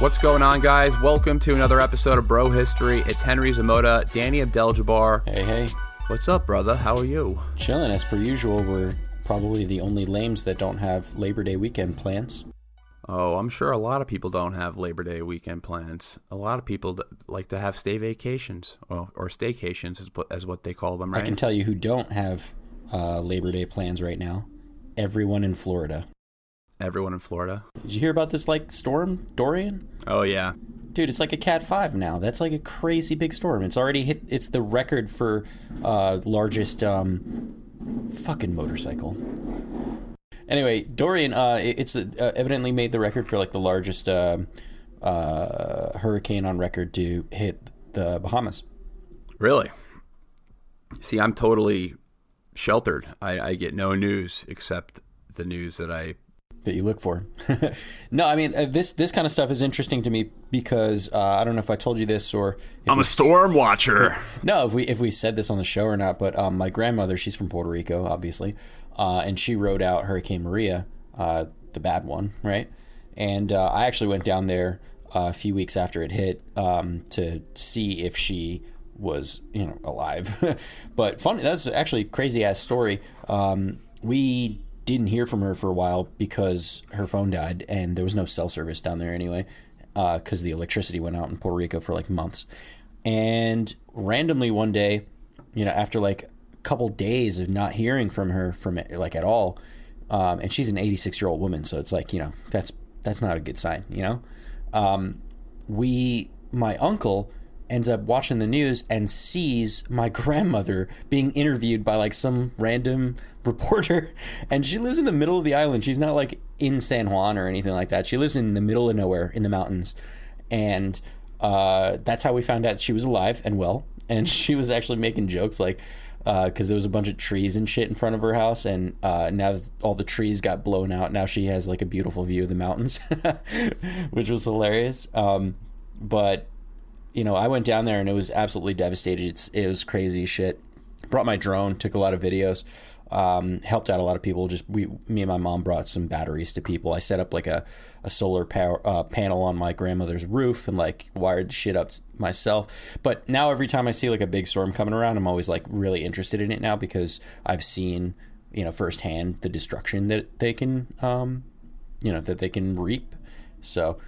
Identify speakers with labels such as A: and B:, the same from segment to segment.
A: What's going on, guys? Welcome to another episode of Bro History. It's Henry Zamota, Danny Abdel-Jabbar.
B: Hey.
A: What's up, brother? How are you?
B: Chilling, as per usual. We're probably the only lames that don't have Labor Day weekend plans.
A: Oh, I'm sure a lot of people don't have Labor Day weekend plans. A lot of people like to have stay vacations, or staycations as what they call them, right?
B: I can tell you who don't have Labor Day plans right now. Everyone in Florida.
A: Everyone in Florida.
B: Did you hear about this, storm, Dorian?
A: Oh, yeah.
B: Dude, it's like a Cat 5 now. That's like a crazy big storm. It's already hit, it's the record for largest fucking motorcycle. Anyway, Dorian, it's evidently made the record for the largest hurricane on record to hit the Bahamas.
A: Really? See, I'm totally sheltered. I get no news except the news that
B: you look for. No, I mean, this kind of stuff is interesting to me because I don't know if I told you this or...
A: I'm a storm watcher.
B: No, if we said this on the show or not, but my grandmother, she's from Puerto Rico, obviously, and she rode out Hurricane Maria, the bad one, right? And I actually went down there a few weeks after it hit to see if she was, alive. But funny, that's actually a crazy-ass story. We didn't hear from her for a while because her phone died and there was no cell service down there anyway, because the electricity went out in Puerto Rico for months. And randomly one day, after a couple days of not hearing from her at all, and she's an 86-year-old woman, so it's that's not a good sign, my uncle ends up watching the news and sees my grandmother being interviewed by some random reporter, and she lives in the middle of the island. She's not in San Juan or anything like that. She lives in the middle of nowhere in the mountains, and that's how we found out she was alive and well. And she was actually making jokes because there was a bunch of trees and shit in front of her house, and now that all the trees got blown out, now she has a beautiful view of the mountains, which was hilarious. But I went down there and it was absolutely devastated. It was crazy shit. Brought my drone, took a lot of videos, helped out a lot of people. Me and my mom brought some batteries to people. I set up a solar power panel on my grandmother's roof and wired the shit up myself. But now every time I see a big storm coming around, I'm always really interested in it now because I've seen firsthand the destruction that they can that they can reap. So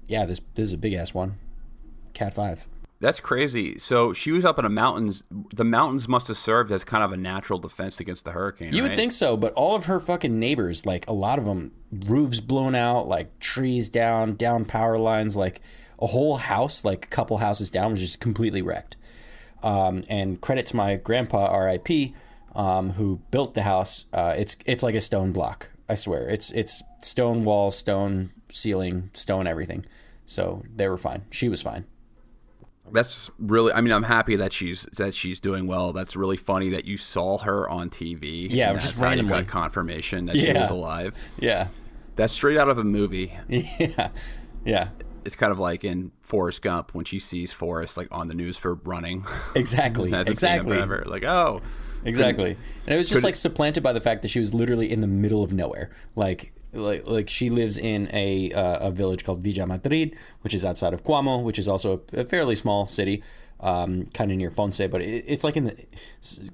B: this is a big ass one. Cat 5.
A: That's crazy. So she was up in the mountains. The mountains must have served as kind of a natural defense against the hurricane.
B: You would think so, but all of her fucking neighbors, a lot of them, roofs blown out, trees down power lines, a whole house, a couple houses down, was just completely wrecked. And credit to my grandpa, R.I.P., who built the house. It's like a stone block. I swear, it's stone walls, stone ceiling, stone everything. So they were fine. She was fine.
A: That's really, I'm happy that she's doing well. That's really funny that you saw her on TV.
B: Yeah, just randomly.
A: Got confirmation that she was alive.
B: Yeah.
A: That's straight out of a movie.
B: Yeah. Yeah.
A: It's kind of like in Forrest Gump when she sees Forrest on the news for running.
B: Exactly. Exactly.
A: Oh.
B: Exactly. And it was just supplanted by the fact that she was literally in the middle of nowhere. Like she lives in a village called Villa Madrid, which is outside of Cuamo, which is also a fairly small city, kind of near Ponce, but it's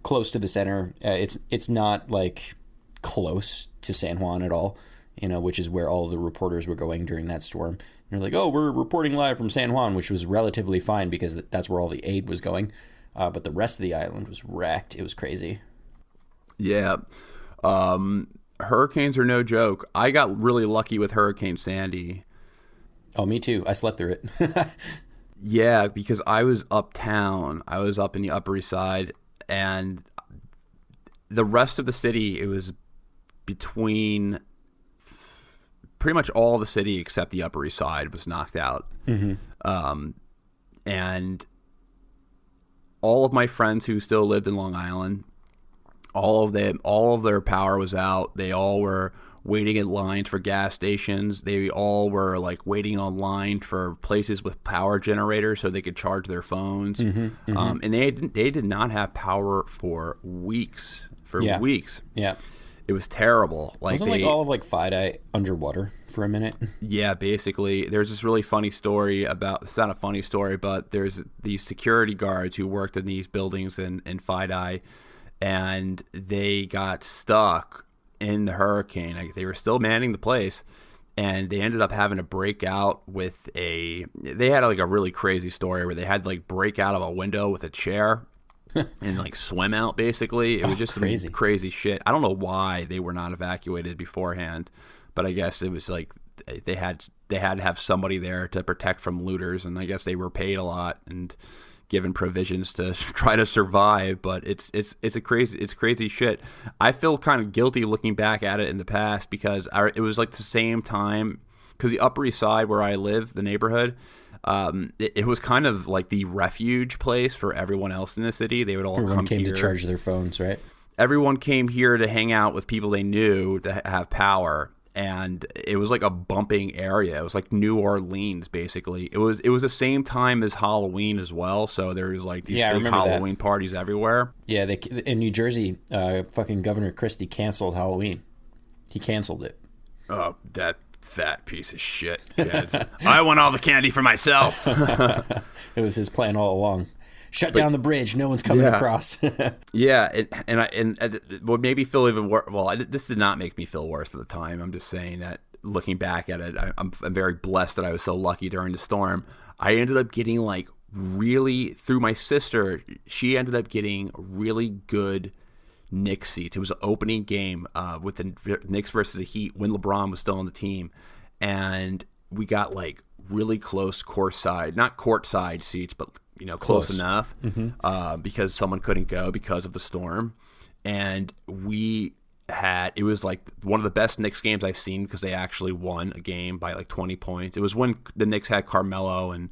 B: close to the center. It's not close to San Juan at all, which is where all the reporters were going during that storm. And they're oh, we're reporting live from San Juan, which was relatively fine because that's where all the aid was going. But the rest of the island was wrecked. It was crazy.
A: Yeah. Hurricanes are no joke. I got really lucky with Hurricane Sandy.
B: Oh, me too. I slept through it.
A: Yeah, because I was uptown. I was up in the Upper East Side, and the rest of the city, it was between pretty much all the city except the Upper East Side was knocked out. Mm-hmm. And all of my friends who still lived in Long Island, all of their power was out. They all were waiting in lines for gas stations. They all were waiting online for places with power generators so they could charge their phones. Mm-hmm, mm-hmm. And they did not have power for weeks. Weeks.
B: Yeah.
A: It It was terrible. Like
B: Wasn't like all of like Fide underwater for a minute?
A: Yeah, basically. There's this really funny story about, it's not a funny story, but there's these security guards who worked in these buildings in Fide, and they got stuck in the hurricane. Like, they were still manning the place, and they ended up having to break out with they had like a really crazy story where they had to like break out of a window with a chair and like swim out. Basically, it was just
B: crazy.
A: some crazy shit. I don't know why they were not evacuated beforehand, but I guess it was like they had to have somebody there to protect from looters, and I guess they were paid a lot and given provisions to try to survive. But it's crazy shit. I feel kind of guilty looking back at it in the past because it was like the same time, because the Upper East Side where I live, the neighborhood, it was kind of like the refuge place for everyone else in the city. They would all
B: Everyone
A: come
B: came
A: here
B: to charge their phones, right?
A: Everyone came here to hang out with people they knew to have power, and it was like a bumping area. It was like New Orleans, basically. It was the same time as Halloween as well, so there was like these big Halloween parties everywhere.
B: Yeah, in New Jersey, fucking Governor Christie canceled Halloween. He canceled it.
A: Oh, that fat piece of shit. Yeah, I want all the candy for myself.
B: It was his plan all along. Shut down the bridge. No one's coming across.
A: Yeah, and what made me feel even worse. Well, this did not make me feel worse at the time. I'm just saying that looking back at it, I'm very blessed that I was so lucky during the storm. I ended up getting like really, through my sister, she ended up getting really good Knicks seats. It was an opening game with the Knicks versus the Heat when LeBron was still on the team, and we got like really close not courtside seats, but close enough, because someone couldn't go because of the storm. And it was like one of the best Knicks games I've seen, because they actually won a game by like 20 points. It was when the Knicks had Carmelo and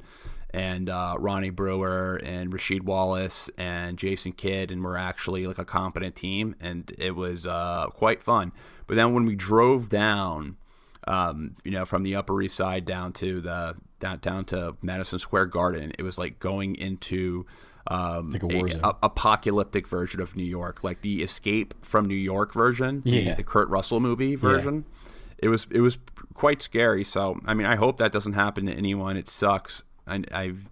A: Ronnie Brewer and Rasheed Wallace and Jason Kidd, and were actually like a competent team, and it was quite fun. But then when we drove down, from the Upper East Side down to Madison Square Garden, it was like going into
B: like a war zone.
A: Apocalyptic version of New York, like the Escape from New York version, the Kurt Russell movie version. Yeah. It was quite scary. So I mean, I hope that doesn't happen to anyone. It sucks. I'm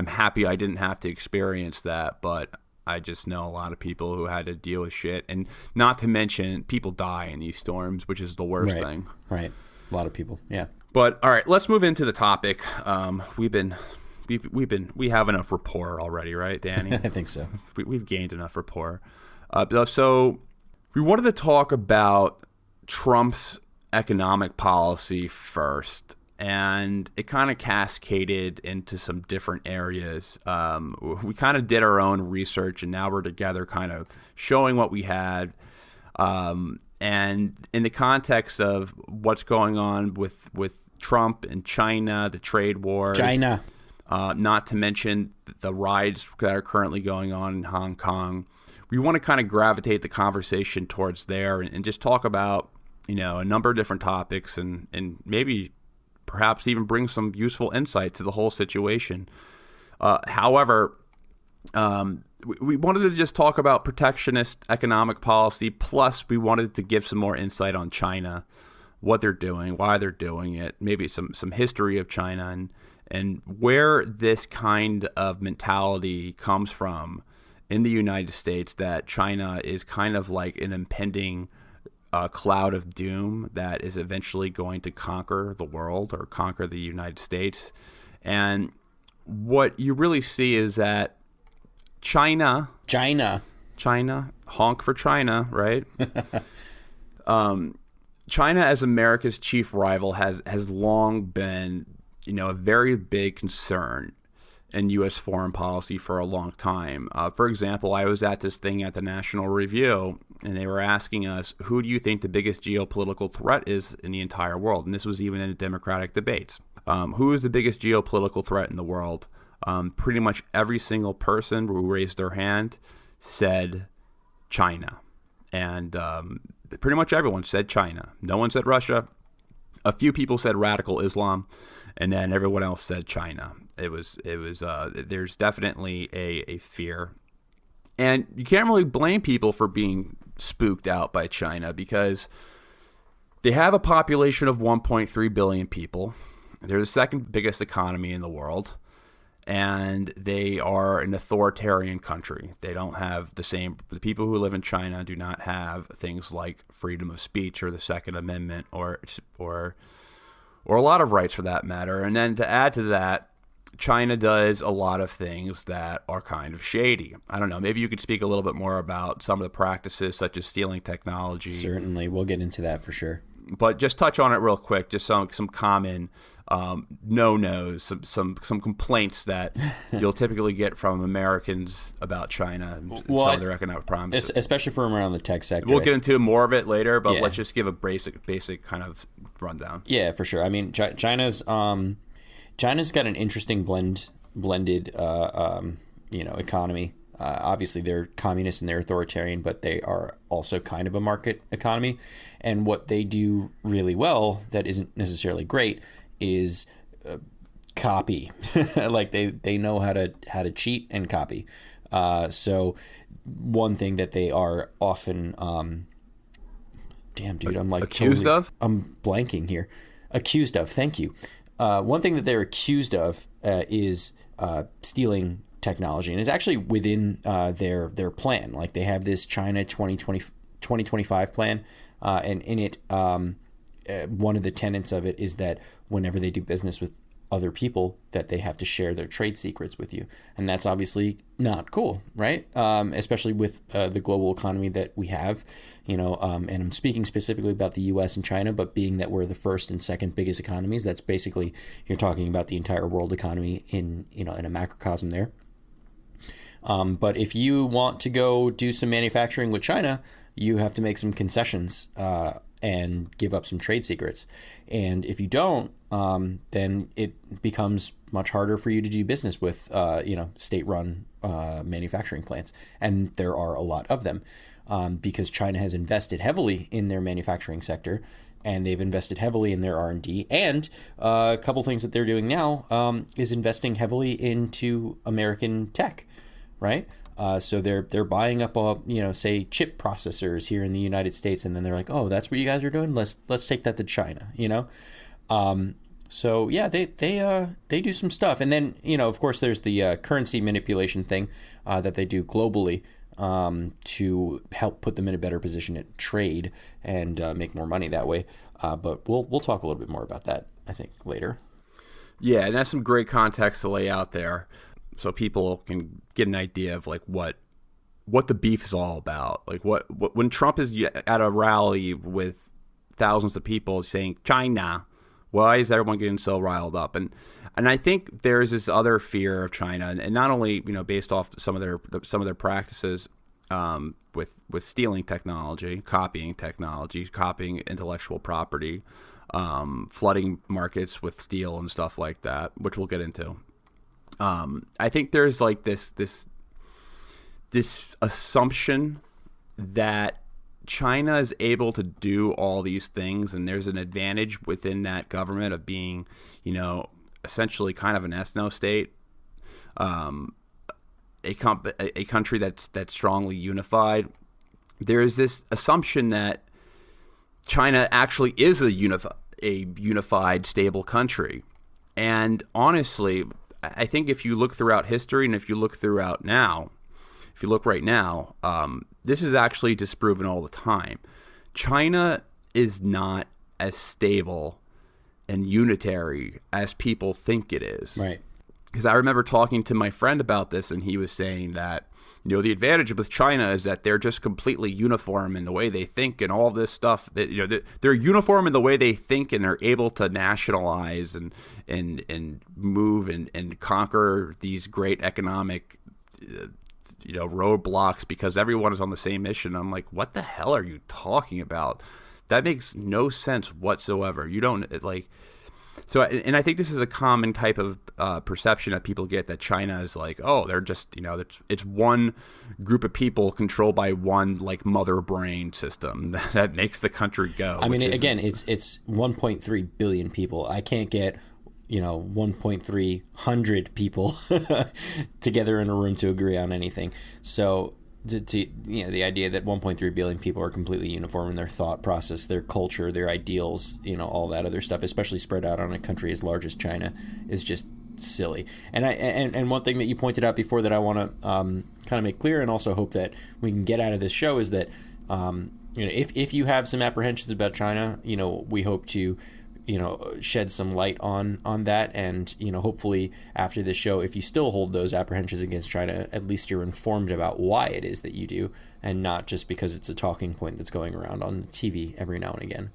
A: happy I didn't have to experience that, but I just know a lot of people who had to deal with shit, and not to mention people die in these storms, which is the worst thing.
B: Right. A lot of people. Yeah.
A: But all right, let's move into the topic. We have enough rapport already, right, Danny?
B: I think so.
A: We've gained enough rapport. So we wanted to talk about Trump's economic policy first, and it kind of cascaded into some different areas. We kind of did our own research, and now we're together kind of showing what we had. And in the context of what's going on with Trump and China, the trade wars, not to mention the riots that are currently going on in Hong Kong, we want to kind of gravitate the conversation towards there and just talk about, a number of different topics, and maybe perhaps even bring some useful insight to the whole situation. However, we wanted to just talk about protectionist economic policy, plus we wanted to give some more insight on China, what they're doing, why they're doing it, maybe some history of China, and where this kind of mentality comes from in the United States, that China is kind of like an impending cloud of doom that is eventually going to conquer the world or conquer the United States. And what you really see is that China, honk for China, right? China, as America's chief rival, has long been, a very big concern in U.S. foreign policy for a long time. For example, I was at this thing at the National Review, and they were asking us, who do you think the biggest geopolitical threat is in the entire world? And this was even in the Democratic debates. Who is the biggest geopolitical threat in the world? Pretty much every single person who raised their hand said China. And pretty much everyone said China. No one said Russia. A few people said radical Islam, and then everyone else said China. It was. There's definitely a fear, and you can't really blame people for being spooked out by China because they have a population of 1.3 billion people. They're the second biggest economy in the world, and they are an authoritarian country. They don't have the people who live in China do not have things like freedom of speech or the Second Amendment or a lot of rights for that matter. And then to add to that, China does a lot of things that are kind of shady. I don't know. Maybe you could speak a little bit more about some of the practices, such as stealing technology.
B: Certainly. We'll get into that for sure.
A: But just touch on it real quick. Just some common no-nos, some complaints that you'll typically get from Americans about China and some of their economic promises.
B: Especially from around the tech sector.
A: We'll get into more of it later, but let's just give a basic kind of rundown.
B: Yeah, for sure. I mean, China's got an interesting blended economy. Obviously, they're communist and they're authoritarian, but they are also kind of a market economy. And what they do really well that isn't necessarily great is copy. Like they know how to cheat and copy. So one thing that they are often damn dude, I'm like
A: accused of?
B: I'm blanking here. Accused of, thank you. One thing that they're accused of is stealing technology, and it's actually within their plan. Like they have this China 2025 plan, and in it, one of the tenets of it is that whenever they do business with other people, that they have to share their trade secrets with you, and that's obviously not cool, right? Especially with the global economy that we have, and I'm speaking specifically about the U.S. and China, but being that we're the first and second biggest economies, that's basically you're talking about the entire world economy in a macrocosm there. But if you want to go do some manufacturing with China, you have to make some concessions and give up some trade secrets. And if you don't, then it becomes much harder for you to do business with, state-run manufacturing plants. And there are a lot of them because China has invested heavily in their manufacturing sector, and they've invested heavily in their R&D. And a couple things that they're doing now is investing heavily into American tech. Right, so they're buying up say chip processors here in the United States, and then they're like, oh, that's what you guys are doing. Let's take that to China. So yeah, they do some stuff, and then of course there's the currency manipulation thing that they do globally to help put them in a better position at trade and make more money that way. But we'll talk a little bit more about that, I think, later.
A: Yeah, and that's some great context to lay out there, so people can get an idea of like what the beef is all about. Like what when Trump is at a rally with thousands of people saying China, why is everyone getting so riled up? And I think there's this other fear of China, and not only based off some of their practices with stealing technology, copying intellectual property, flooding markets with steel and stuff like that, which we'll get into. I think there's like this assumption that China is able to do all these things, and there's an advantage within that government of being, essentially kind of an ethno-state, a country that's strongly unified. There is this assumption that China actually is a unified, stable country, and honestly, I think if you look throughout history and if you look right now, this is actually disproven all the time. China is not as stable and unitary as people think it is.
B: Right.
A: Because I remember talking to my friend about this, and he was saying that, the advantage with China is that they're just completely uniform in the way they think and all this stuff. That they're uniform in the way they think, and they're able to nationalize and move and conquer these great economic roadblocks because everyone is on the same mission. I'm like, what the hell are you talking about? That makes no sense whatsoever. You don't like. So, and I think this is a common type of perception that people get, that China is like, oh, they're just, it's one group of people controlled by one like mother brain system that makes the country go.
B: I mean, again, it's 1.3 billion people. I can't get 1.3 hundred people together in a room to agree on anything. So the idea that 1.3 billion people are completely uniform in their thought process, their culture, their ideals, all that other stuff, especially spread out on a country as large as China, is just silly. And one thing that you pointed out before that I want to kind of make clear, and also hope that we can get out of this show, is that if you have some apprehensions about China, we hope to shed some light on that, and hopefully after this show, if you still hold those apprehensions against China, at least you're informed about why it is that you do, and not just because it's a talking point that's going around on the TV every now and again.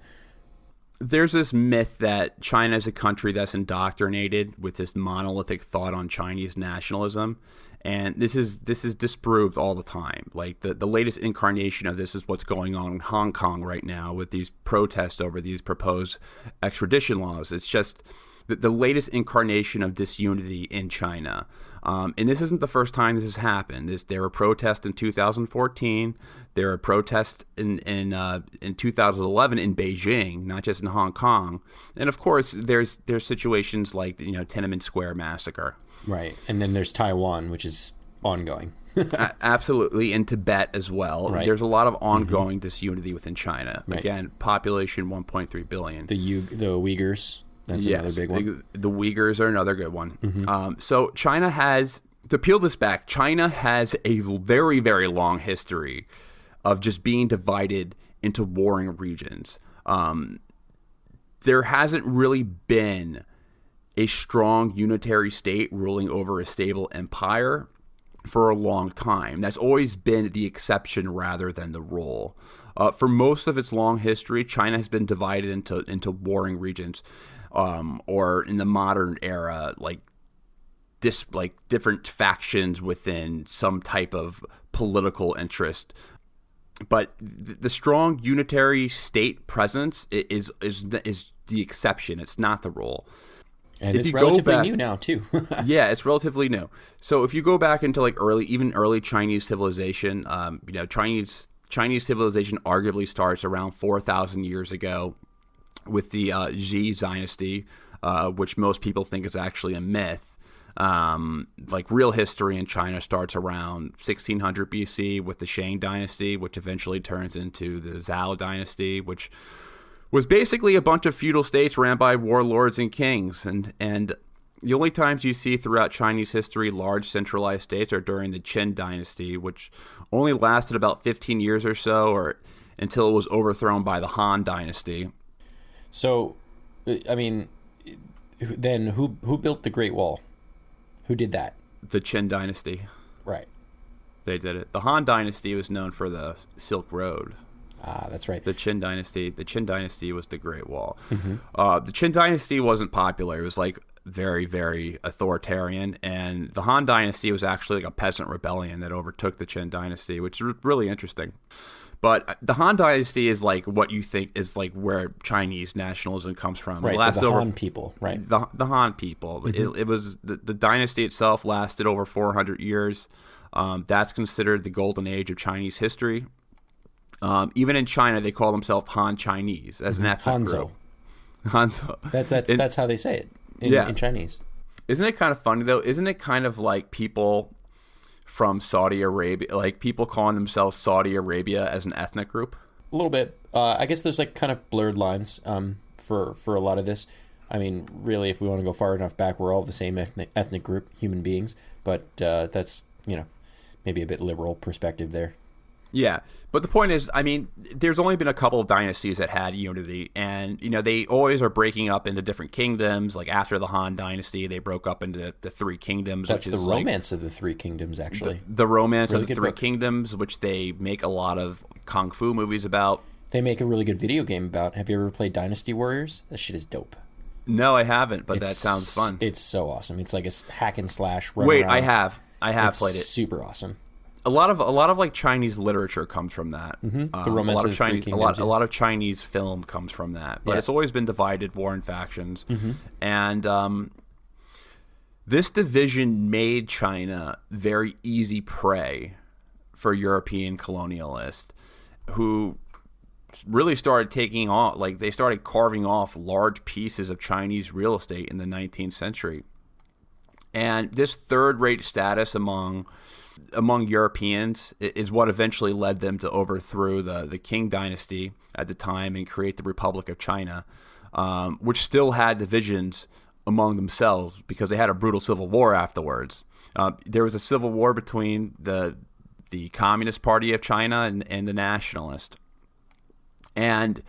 A: There's this myth that China is a country that's indoctrinated with this monolithic thought on Chinese nationalism, and this is disproved all the time. Like the latest incarnation of this is what's going on in Hong Kong right now with these protests over these proposed extradition laws. It's just the latest incarnation of disunity in China. And this isn't the first time this has happened. There were protests in 2014. There were protests in 2011 in Beijing, not just in Hong Kong. And of course, there's situations like Tiananmen Square massacre.
B: Right, and then there's Taiwan, which is ongoing.
A: Absolutely, in Tibet as well.
B: Right.
A: There's a lot of ongoing disunity within China.
B: Right.
A: Again, population 1.3 billion.
B: The Uyghurs. That's another big one.
A: The Uyghurs are another good one. So China has, to peel this back, China has a very, very long history of just being divided into warring regions. There hasn't really been a strong unitary state ruling over a stable empire for a long time. That's always been the exception rather than the rule. For most of its long history, China has been divided into warring regions, or in the modern era, like different factions within some type of political interest. But the strong unitary state presence is the exception. It's not the rule.
B: And it's relatively new now too.
A: Yeah, it's relatively new. So if you go back into early Chinese civilization, Chinese civilization arguably starts around 4,000 years ago with the Xi dynasty, which most people think is actually a myth. Real history in China starts around 1600 BC with the Shang dynasty, which eventually turns into the Zhou dynasty, which was basically a bunch of feudal states ran by warlords and kings. And the only times you see throughout Chinese history large centralized states are during the Qin dynasty, which only lasted about 15 years or so, or until it was overthrown by the Han dynasty.
B: So, I mean, then who built the Great Wall? Who did that?
A: The Qin dynasty.
B: Right.
A: They did it. The Han dynasty was known for the Silk Road.
B: Ah, that's right.
A: The Qin dynasty was the Great Wall.
B: Mm-hmm.
A: The Qin dynasty wasn't popular. It was very, very authoritarian, and the Han dynasty was actually a peasant rebellion that overtook the Qin dynasty, which is really interesting. But the Han dynasty is what you think is where Chinese nationalism comes from.
B: Right, the Han people, right?
A: The Han people. Mm-hmm. It was the dynasty itself lasted over 400 years. That's considered the golden age of Chinese history. Even in China, they call themselves Han Chinese as an ethnic group. Hanzo.
B: That's how they say it in Chinese.
A: Isn't it kind of funny though? Isn't it kind of like people from Saudi Arabia, like people calling themselves Saudi Arabia as an ethnic group?
B: A little bit. I guess there's kind of blurred lines for a lot of this. I mean, really, if we want to go far enough back, we're all the same ethnic group, human beings. But that's maybe a bit liberal perspective there.
A: Yeah, but the point is, I mean, there's only been a couple of dynasties that had unity, and they always are breaking up into different kingdoms. Like after the Han dynasty, they broke up into the three kingdoms.
B: That's the romance of the three kingdoms, actually.
A: The romance
B: really
A: of the three kingdoms, which they make a lot of kung fu movies about.
B: They make a really good video game about. Have you ever played Dynasty Warriors? That shit is dope.
A: No, I haven't, but that sounds fun.
B: It's so awesome. It's like a hack and slash.
A: Wait,
B: around.
A: I have played it.
B: Super awesome.
A: A lot of Chinese literature comes from that.
B: Mm-hmm. The romance of the
A: Chinese,
B: three kingdoms.
A: a lot of Chinese film comes from that, but it's always been divided, war and factions, and this division made China very easy prey for European colonialists, who really started taking off. They started carving off large pieces of Chinese real estate in the 19th century. And this third-rate status among Europeans is what eventually led them to overthrow the Qing dynasty at the time and create the Republic of China, which still had divisions among themselves because they had a brutal civil war afterwards. There was a civil war between the Communist Party of China and the Nationalist. And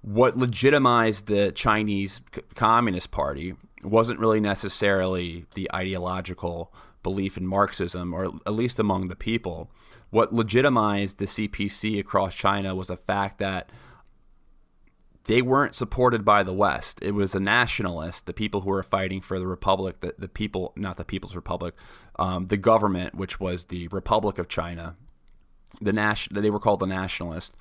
A: what legitimized the Chinese Communist Party wasn't really necessarily the ideological belief in Marxism, or at least among the people. What legitimized the CPC across China was the fact that they weren't supported by the West. It was the nationalists, the people who were fighting for the Republic, the people, not the People's Republic, the government, which was the Republic of China. They were called the nationalists.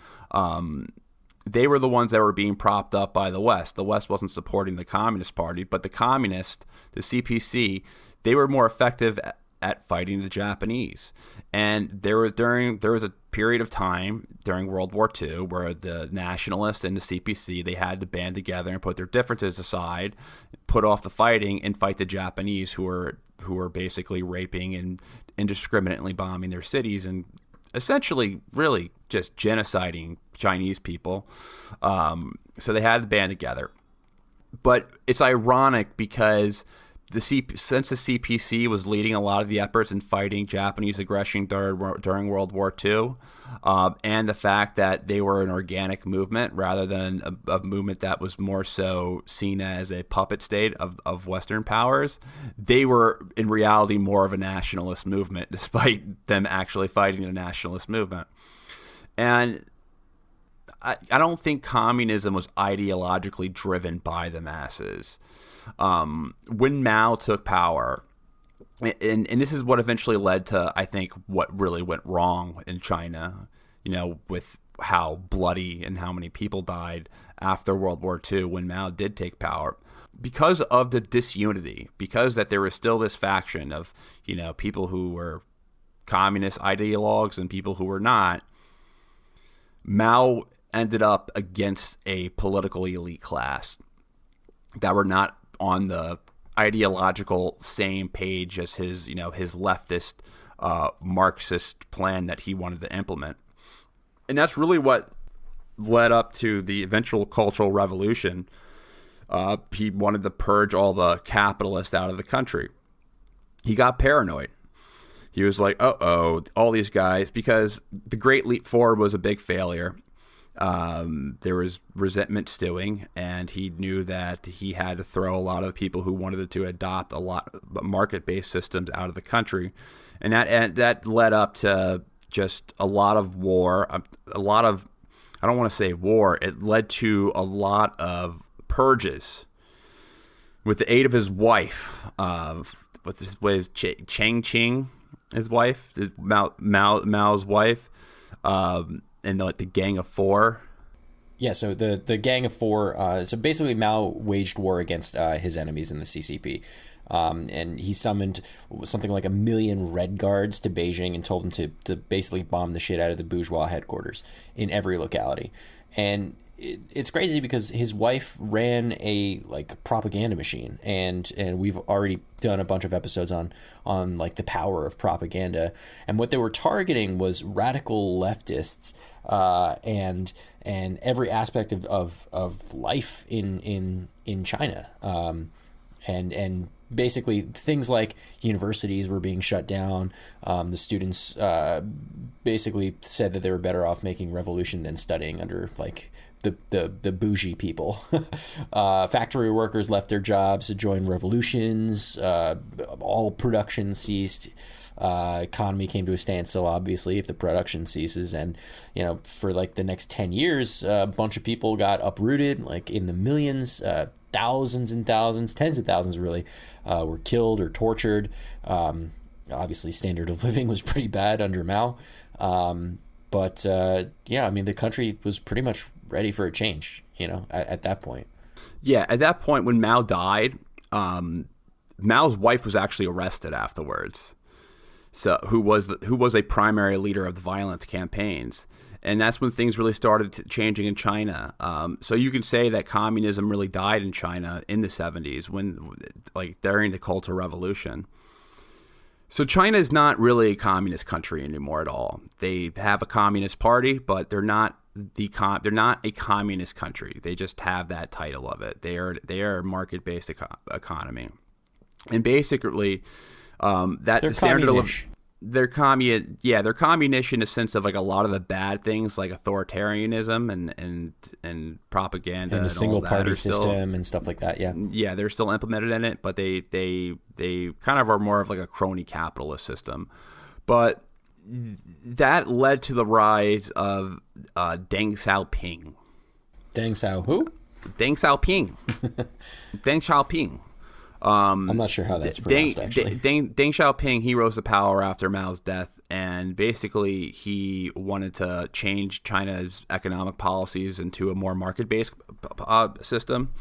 A: They were the ones that were being propped up by the West. The West wasn't supporting the Communist Party, but the communist, the CPC, they were more effective at fighting the Japanese. And there was a period of time during World War II where the nationalists and the CPC, they had to band together and put their differences aside, put off the fighting, and fight the Japanese who were basically raping and indiscriminately bombing their cities and essentially really just genociding Chinese people. So they had to band together. But it's ironic because since the CPC was leading a lot of the efforts in fighting Japanese aggression during World War II, and the fact that they were an organic movement rather than a movement that was more so seen as a puppet state of Western powers, they were in reality more of a nationalist movement, despite them actually fighting the nationalist movement. And I don't think communism was ideologically driven by the masses. When Mao took power, and this is what eventually led to, I think, what really went wrong in China, with how bloody and how many people died after World War II when Mao did take power. Because of the disunity, because that there was still this faction of, people who were communist ideologues and people who were not, Mao ended up against a political elite class that were not on the ideological same page as his leftist Marxist plan that he wanted to implement. And that's really what led up to the eventual Cultural Revolution. He wanted to purge all the capitalists out of the country. He got paranoid. He was like, all these guys, because the Great Leap Forward was a big failure. There was resentment stewing, and he knew that he had to throw a lot of the people who wanted to adopt a lot of market-based systems out of the country. And that led up to just a lot of war, I don't want to say war, it led to a lot of purges with the aid of his wife, Chang Ching, his wife, Mao's wife, and the Gang of Four.
B: Yeah, so the Gang of Four, so basically Mao waged war against his enemies in the CCP. And he summoned something like 1 million Red Guards to Beijing and told them to basically bomb the shit out of the bourgeois headquarters in every locality. And it's crazy because his wife ran a propaganda machine, and we've already done a bunch of episodes on the power of propaganda. And what they were targeting was radical leftists, and every aspect of life in China, and basically things like universities were being shut down. The students basically said that they were better off making revolution than studying under the bougie people. Factory workers left their jobs to join revolutions. All production ceased. Economy came to a standstill, obviously, if the production ceases. And, for the next 10 years, a bunch of people got uprooted, in the millions, thousands and thousands, tens of thousands really, were killed or tortured. Obviously, standard of living was pretty bad under Mao. But the country was pretty much ready for a change, at that point.
A: Yeah, at that point when Mao died, Mao's wife was actually arrested afterwards. So who was a primary leader of the violence campaigns. And that's when things really started changing in China. So you can say that communism really died in China in the 70s, during the Cultural Revolution. So China is not really a communist country anymore at all. They have a communist party, but they're not they're not a communist country. They just have that title of it. They are a market-based economy, and basically
B: They're
A: standard
B: communish.
A: they're they're communist in the sense of like a lot of the bad things like authoritarianism and propaganda
B: And a
A: and all
B: single
A: that
B: party
A: are still,
B: system and stuff like that. Yeah.
A: yeah, they're still implemented in it, but they kind of are more of like a crony capitalist system. But that led to the rise of Deng Xiaoping.
B: Deng Xiao who?
A: Deng Xiaoping. Deng Xiaoping.
B: I'm not sure how that's pronounced, actually.
A: Deng Xiaoping, he rose to power after Mao's death, and basically he wanted to change China's economic policies into a more market-based system.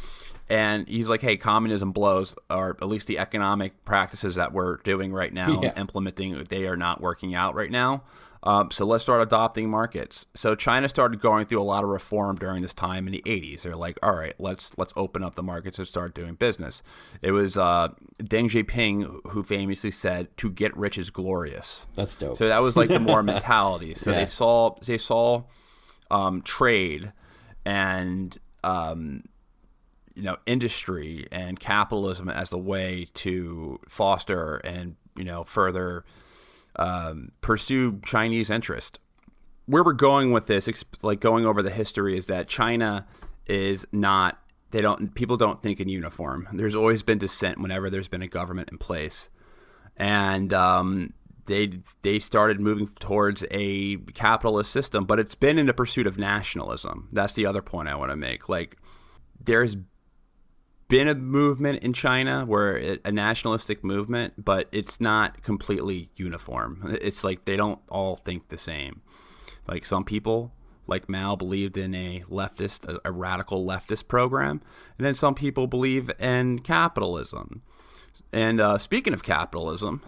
A: And he's like, hey, communism blows, or at least the economic practices that we're doing right now, implementing, they are not working out right now. So let's start adopting markets. So China started going through a lot of reform during this time in the 80s. They're like, all right, let's open up the markets and start doing business. It was Deng Xiaoping who famously said, "To get rich is glorious."
B: That's dope.
A: So that was like the more mentality. So they saw trade and industry and capitalism as a way to foster and further pursue Chinese interest. Where we're going with this, like going over the history, is that China is not. People don't think in uniform. There's always been dissent whenever there's been a government in place, and they started moving towards a capitalist system. But it's been in the pursuit of nationalism. That's the other point I want to make. Like there's been a movement in China a nationalistic movement, but it's not completely uniform. It's like they don't all think the same. Like some people, like Mao, believed in a radical leftist program, and then some people believe in capitalism. And speaking of capitalism,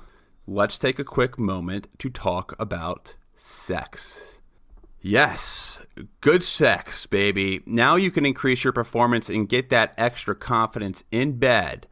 A: let's take a quick moment to talk about sex. Yes, good sex, baby. Now you can increase your performance and get that extra confidence in bed.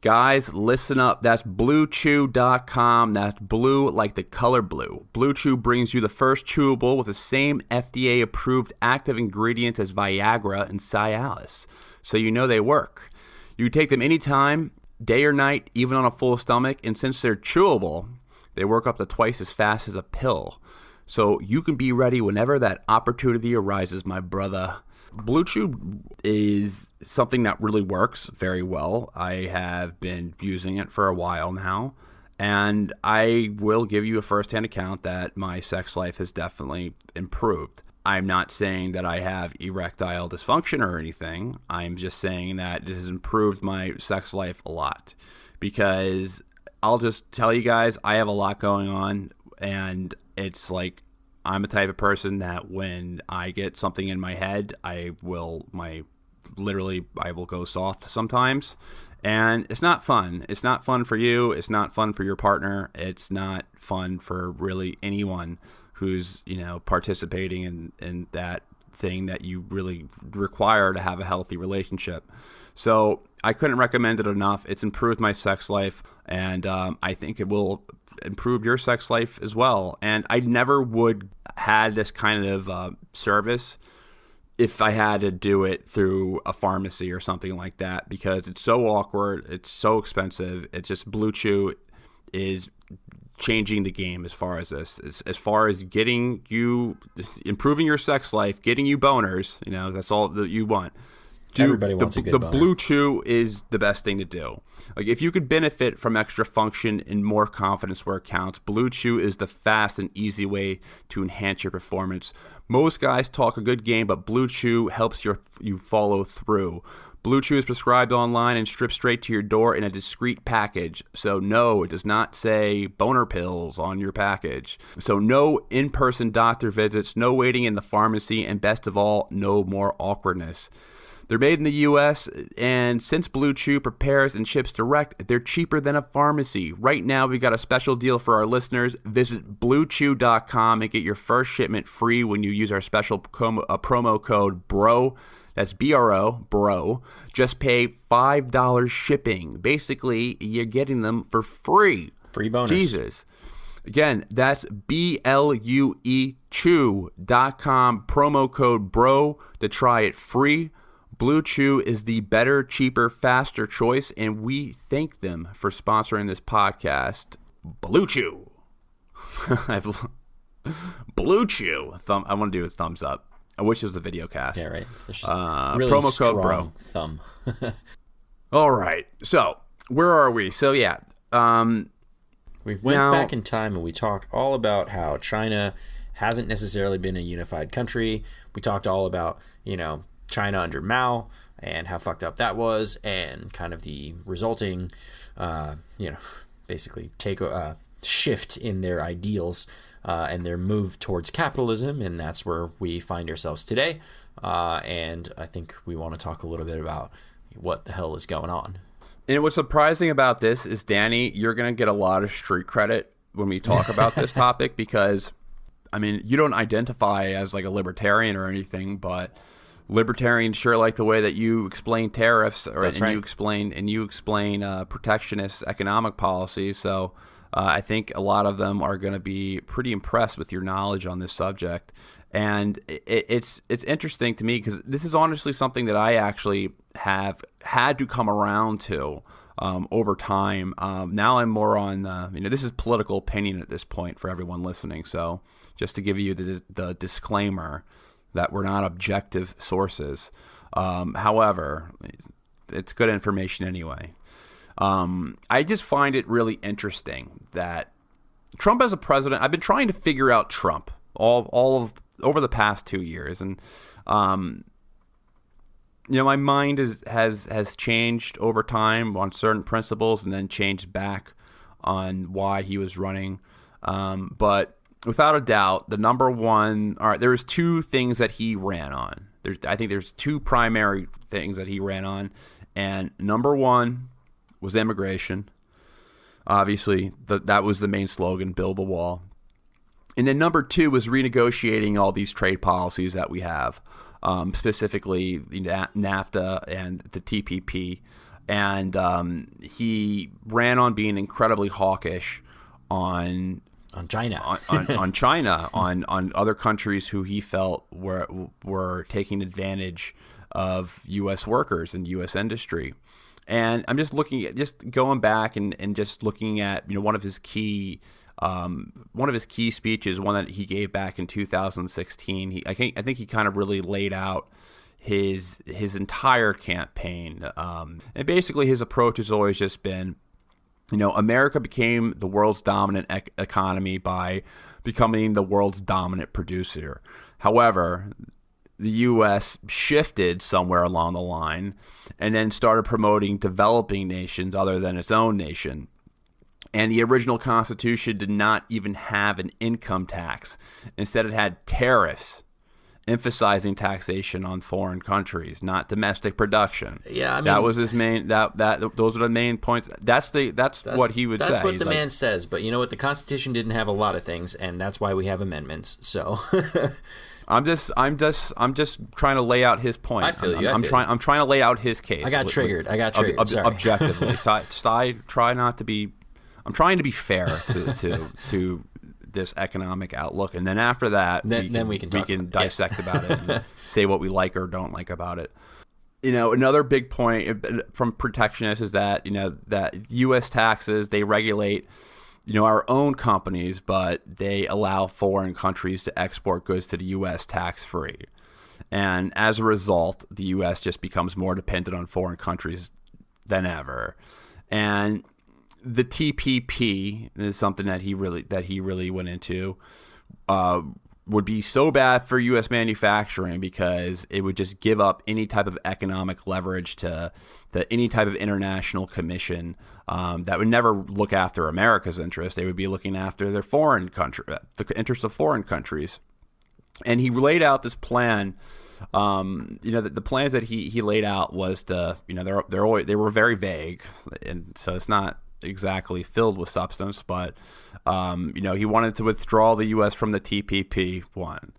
A: Guys, listen up. That's BlueChew.com. That's blue like the color blue. Blue Chew brings you the first chewable with the same FDA-approved active ingredients as Viagra and Cialis, so you know they work. You take them anytime, day or night, even on a full stomach, and since they're chewable, they work up to twice as fast as a pill. So you can be ready whenever that opportunity arises, my brother. Blue Chew is something that really works very well. I have been using it for a while now, and I will give you a first-hand account that my sex life has definitely improved. I'm not saying that I have erectile dysfunction or anything. I'm just saying that it has improved my sex life a lot, because I'll just tell you guys, I have a lot going on, and it's like I'm a type of person that when I get something in my head, I will go soft sometimes, and it's not fun. It's not fun for you. It's not fun for your partner. It's not fun for really anyone who's participating in that thing that you really require to have a healthy relationship. So I couldn't recommend it enough. It's improved my sex life, and I think it will improve your sex life as well. And I never would had this kind of service if I had to do it through a pharmacy or something like that, because it's so awkward, it's so expensive. It's just Blue Chew is changing the game as far as this, as far as getting you, improving your sex life, getting you boners. That's all that you want.
B: Everybody wants a good boner.
A: Blue Chew is the best thing to do. Like if you could benefit from extra function and more confidence where it counts, Blue Chew is the fast and easy way to enhance your performance. Most guys talk a good game, but Blue Chew helps you follow through. Blue Chew is prescribed online and shipped straight to your door in a discreet package. So no, it does not say boner pills on your package. So no in-person doctor visits, no waiting in the pharmacy, and best of all, no more awkwardness. They're made in the U.S., and since Blue Chew prepares and ships direct, they're cheaper than a pharmacy. Right now, we've got a special deal for our listeners. Visit BlueChew.com and get your first shipment free when you use our special promo code BRO. That's BRO, BRO. Just pay $5 shipping. Basically, you're getting them for free.
B: Free bonus.
A: Jesus. Again, that's BLUE Chew.com, promo code BRO to try it free. Blue Chew is the better, cheaper, faster choice, and we thank them for sponsoring this podcast. Blue Chew. Blue Chew. I want to do a thumbs up. I wish it was a video cast.
B: Yeah, right. Really
A: promo code BRO.
B: Thumb.
A: All right. So, where are we? So, yeah.
B: We went back in time and we talked all about how China hasn't necessarily been a unified country. We talked all about, China under Mao and how fucked up that was, and kind of the resulting, basically shift in their ideals and their move towards capitalism, and that's where we find ourselves today. And I think we want to talk a little bit about what the hell is going on.
A: And what's surprising about this is, Danny, you're going to get a lot of street credit when we talk about this topic because, you don't identify as like a libertarian or anything, but libertarians sure like the way that you explain tariffs, you explain protectionist economic policy. So I think a lot of them are going to be pretty impressed with your knowledge on this subject. And it's interesting to me because this is honestly something that I actually have had to come around to over time. Now I'm more on, this is political opinion at this point for everyone listening. So just to give you the disclaimer that we're not objective sources. However, it's good information anyway. I just find it really interesting that Trump as a president, I've been trying to figure out Trump over the past 2 years. And, my mind has changed over time on certain principles and then changed back on why he was running. But without a doubt, the number one, all right, there was two things that he ran on. I think there's two primary things that he ran on. And number one was immigration. Obviously, that was the main slogan, build the wall. And then number two was renegotiating all these trade policies that we have, specifically NAFTA and the TPP. And he ran on being incredibly hawkish on
B: China,
A: on China, on other countries who he felt were taking advantage of U.S. workers and U.S. industry. And I'm just going back and just looking at one of his key speeches, one that he gave back in 2016. I think he kind of really laid out his entire campaign, and basically his approach has always just been, America became the world's dominant economy by becoming the world's dominant producer. However, the U.S. shifted somewhere along the line and then started promoting developing nations other than its own nation. And the original Constitution did not even have an income tax. Instead, it had tariffs, emphasizing taxation on foreign countries, not domestic production.
B: Yeah,
A: that was his main. Those are the main points. That's what he would say.
B: That's what the man says. But you know what? The Constitution didn't have a lot of things, and that's why we have amendments. So.
A: I'm just trying to lay out his point.
B: I feel you.
A: I'm trying to lay out his case.
B: I got triggered.
A: Objectively. So I try not to be. I'm trying to be fair to this economic outlook, and then after that, we can dissect about it and say what we like or don't like about it. Another big point from protectionists is that that U.S. taxes, they regulate our own companies, but they allow foreign countries to export goods to the U.S. tax-free. And as a result, the U.S. just becomes more dependent on foreign countries than ever. And the TPP is something that he really went into, would be so bad for U.S. manufacturing because it would just give up any type of economic leverage to any type of international commission that would never look after America's interests. They would be looking after the interest of foreign countries. And he laid out this plan. The plans that he laid out was to, they were very vague, and so it's not exactly filled with substance. But he wanted to withdraw the U.S. from the TPP. One.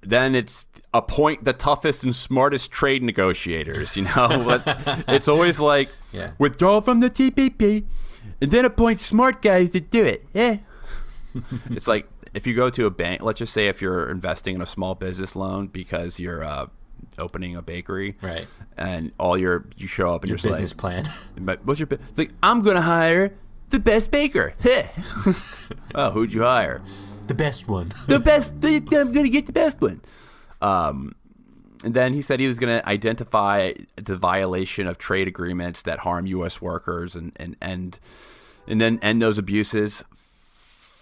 A: Then it's appoint the toughest and smartest trade negotiators. But it's always like withdraw from the TPP, and then appoint smart guys to do it. Yeah. It's like, if you go to a bank, let's just say if you're investing in a small business loan because you're opening a bakery,
B: right?
A: And you show up and
B: your
A: you're
B: business
A: like,
B: plan.
A: What's your it's like? I'm gonna hire the best baker. Oh, who'd you hire?
B: The best one.
A: The best. I'm gonna get the best one. And then he said he was gonna identify the violation of trade agreements that harm U.S. workers and then end those abuses.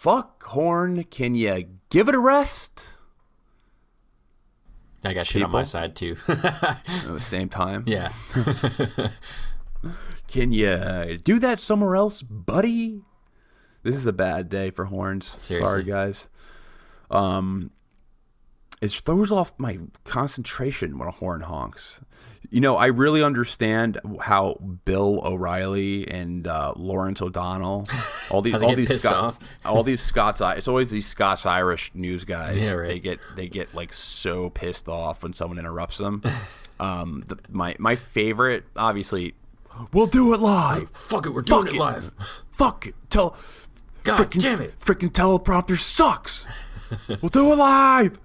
A: Fuck, Horn, can you give it a rest?
B: I got shit on my side, too.
A: At the same time?
B: Yeah.
A: Can you do that somewhere else, buddy? This is a bad day for Horns.
B: Seriously.
A: Sorry, guys. It throws off my concentration when a horn honks. I really understand how Bill O'Reilly and Lawrence O'Donnell, all these Scots, it's always these Scots-Irish news guys.
B: Yeah, right.
A: They get like so pissed off when someone interrupts them. My favorite, obviously, we'll do it live.
B: Fuck it, we're doing it live.
A: Fuck it.
B: God damn it.
A: Freaking teleprompter sucks. We'll do it live.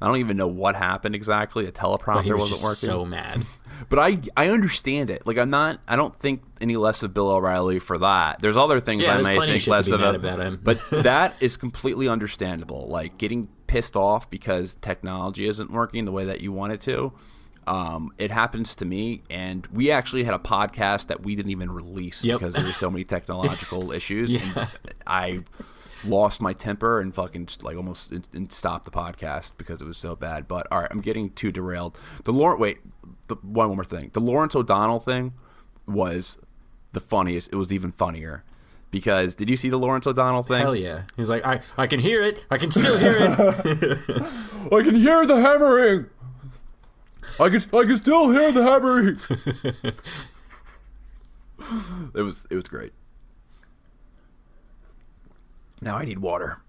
A: I don't even know what happened exactly. The teleprompter wasn't working.
B: So mad.
A: But I understand it. Like, I don't think any less of Bill O'Reilly for that. There's other things I may think less of him. But that is completely understandable. Like, getting pissed off because technology isn't working the way that you want it to. It happens to me, and we actually had a podcast that we didn't even release because there were so many technological issues.
B: Yeah.
A: And I lost my temper and fucking like almost stopped the podcast because it was so bad. But all right, I'm getting too derailed. One more thing. The Lawrence O'Donnell thing was the funniest. It was even funnier because did you see the Lawrence O'Donnell thing?
B: Hell yeah. He's like, I can hear it. I can still hear it.
A: I can hear the hammering. I can still hear the hammering. It was great. Now I need water.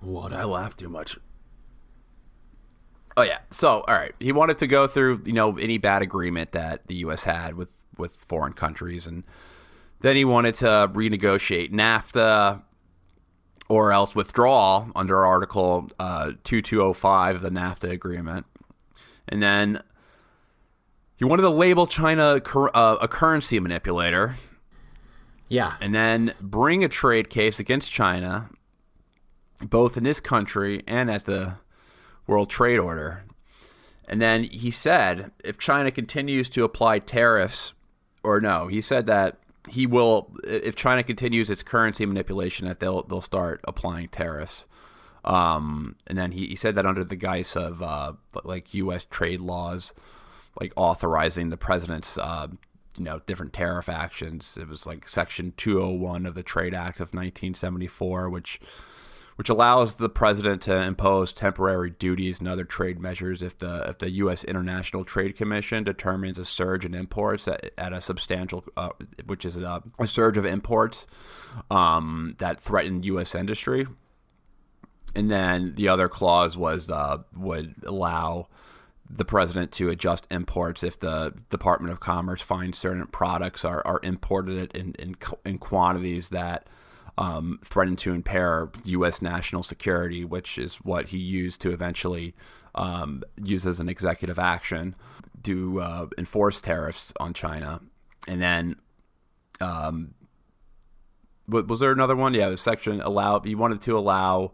A: I laugh too much. Oh yeah. So all right, he wanted to go through any bad agreement that the U.S. had with foreign countries, and then he wanted to renegotiate NAFTA or else withdraw under Article 2205 of the NAFTA agreement, and then he wanted to label China a currency manipulator.
B: Yeah.
A: And then bring a trade case against China, both in this country and at the World Trade Order. And then he said if China continues to apply tariffs, he said that he will, if China continues its currency manipulation, that they'll start applying tariffs. And then he said that under the guise of like U.S. trade laws, like authorizing the president's different tariff actions. It was like Section 201 of the Trade Act of 1974, which allows the president to impose temporary duties and other trade measures if the U.S. International Trade Commission determines a surge in imports at a substantial, which is a surge of imports that threaten U.S. industry. And then the other clause was would allow the president to adjust imports if the Department of Commerce finds certain products are imported in quantities that threaten to impair U.S. national security, which is what he used to eventually use as an executive action to enforce tariffs on China. And then was there another one? Yeah, the section he wanted to allow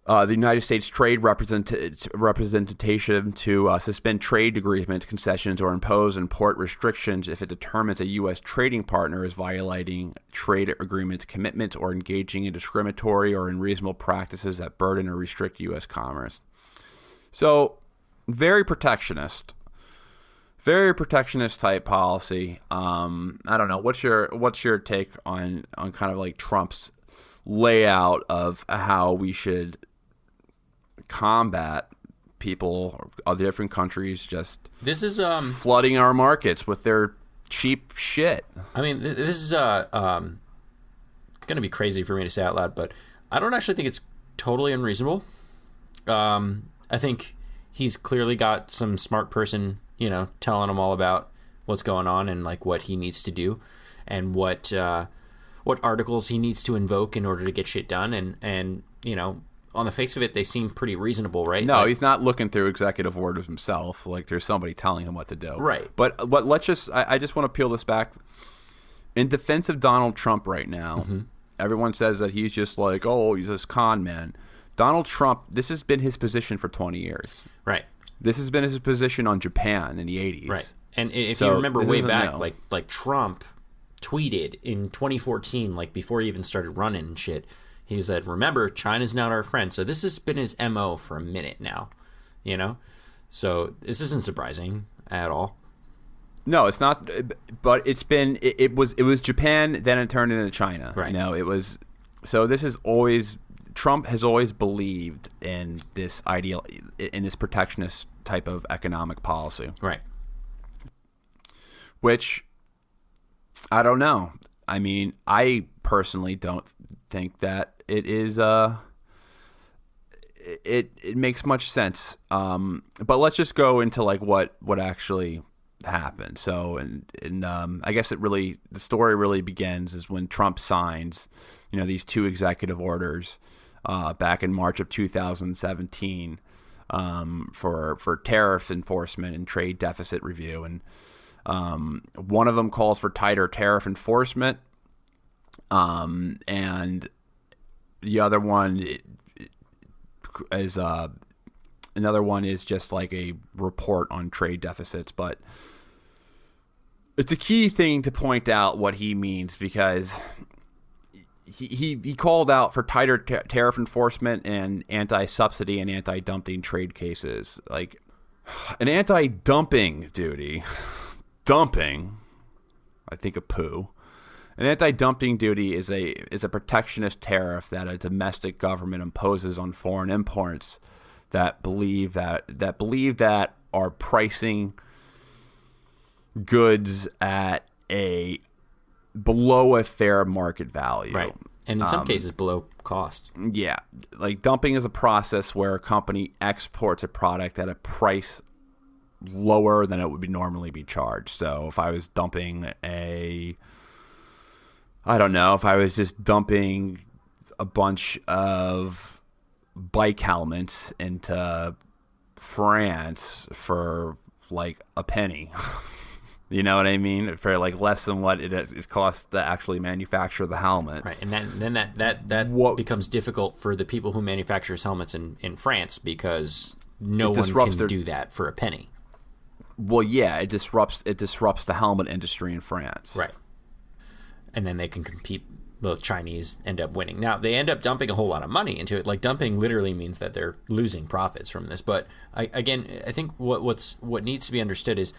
A: the United States Trade Representation to suspend trade agreement concessions or impose import restrictions if it determines a U.S. trading partner is violating trade agreement commitments or engaging in discriminatory or unreasonable practices that burden or restrict U.S. commerce. So, very protectionist type policy. I don't know. What's your take on kind of like Trump's layout of how we should combat people of different countries just
B: This is
A: flooding our markets with their cheap shit.
B: I mean, this is going to be crazy for me to say out loud, but I don't actually think it's totally unreasonable. I think he's clearly got some smart person, telling him all about what's going on and like what he needs to do and what articles he needs to invoke in order to get shit done. And on the face of it, they seem pretty reasonable, right?
A: No, he's not looking through executive orders himself. Like there's somebody telling him what to do.
B: Right.
A: But let's just, I just want to peel this back. In defense of Donald Trump right now, everyone says that he's just like, oh, he's this con man. Donald Trump, this has been his position for 20 years.
B: Right.
A: This has been his position on Japan in the 80s.
B: Right. And if you remember way back,
A: new.
B: like Trump tweeted in 2014, like before he even started running and shit, he said, remember, China's not our friend. So this has been his MO for a minute now, So this isn't surprising at all.
A: No, it's not. But it's been, it was Japan, then it turned into China.
B: Right.
A: It was, so this is always, Trump has always believed in this ideal, in this protectionist type of economic policy.
B: Right.
A: Which, I don't know. I mean, I personally don't think that it is it makes much sense. But let's just go into like what actually happened. So and I guess the story really begins is when Trump signs, these two executive orders back in March of 2017 for tariff enforcement and trade deficit review. And one of them calls for tighter tariff enforcement, and the other one is another one is just like a report on trade deficits. But it's a key thing to point out what he means, because he called out for tighter tariff enforcement and anti-subsidy and anti-dumping trade cases, like an anti-dumping duty. Dumping, I think of poo. An anti-dumping duty is a protectionist tariff that a domestic government imposes on foreign imports that believe that are pricing goods at below a fair market value.
B: Right. And in some cases below cost.
A: Yeah. Like dumping is a process where a company exports a product at a price lower than it would normally be charged. So if I was dumping if I was just dumping a bunch of bike helmets into France for like a penny, you know what I mean? For like less than what it costs to actually manufacture the helmets.
B: Right, and then that becomes difficult for the people who manufacture helmets in France, because no one can do that for a penny.
A: Well, yeah, it disrupts the helmet industry in France.
B: Right. And then they can compete. The Chinese end up winning. Now, they end up dumping a whole lot of money into it. Like, dumping literally means that they're losing profits from this. But I think what needs to be understood is,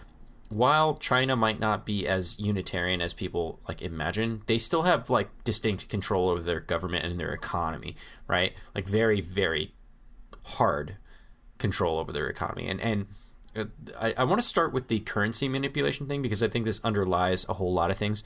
B: while China might not be as unitarian as people like imagine, they still have like distinct control over their government and their economy, right? Like very, very hard control over their economy. And I want to start with the currency manipulation thing, because I think this underlies a whole lot of things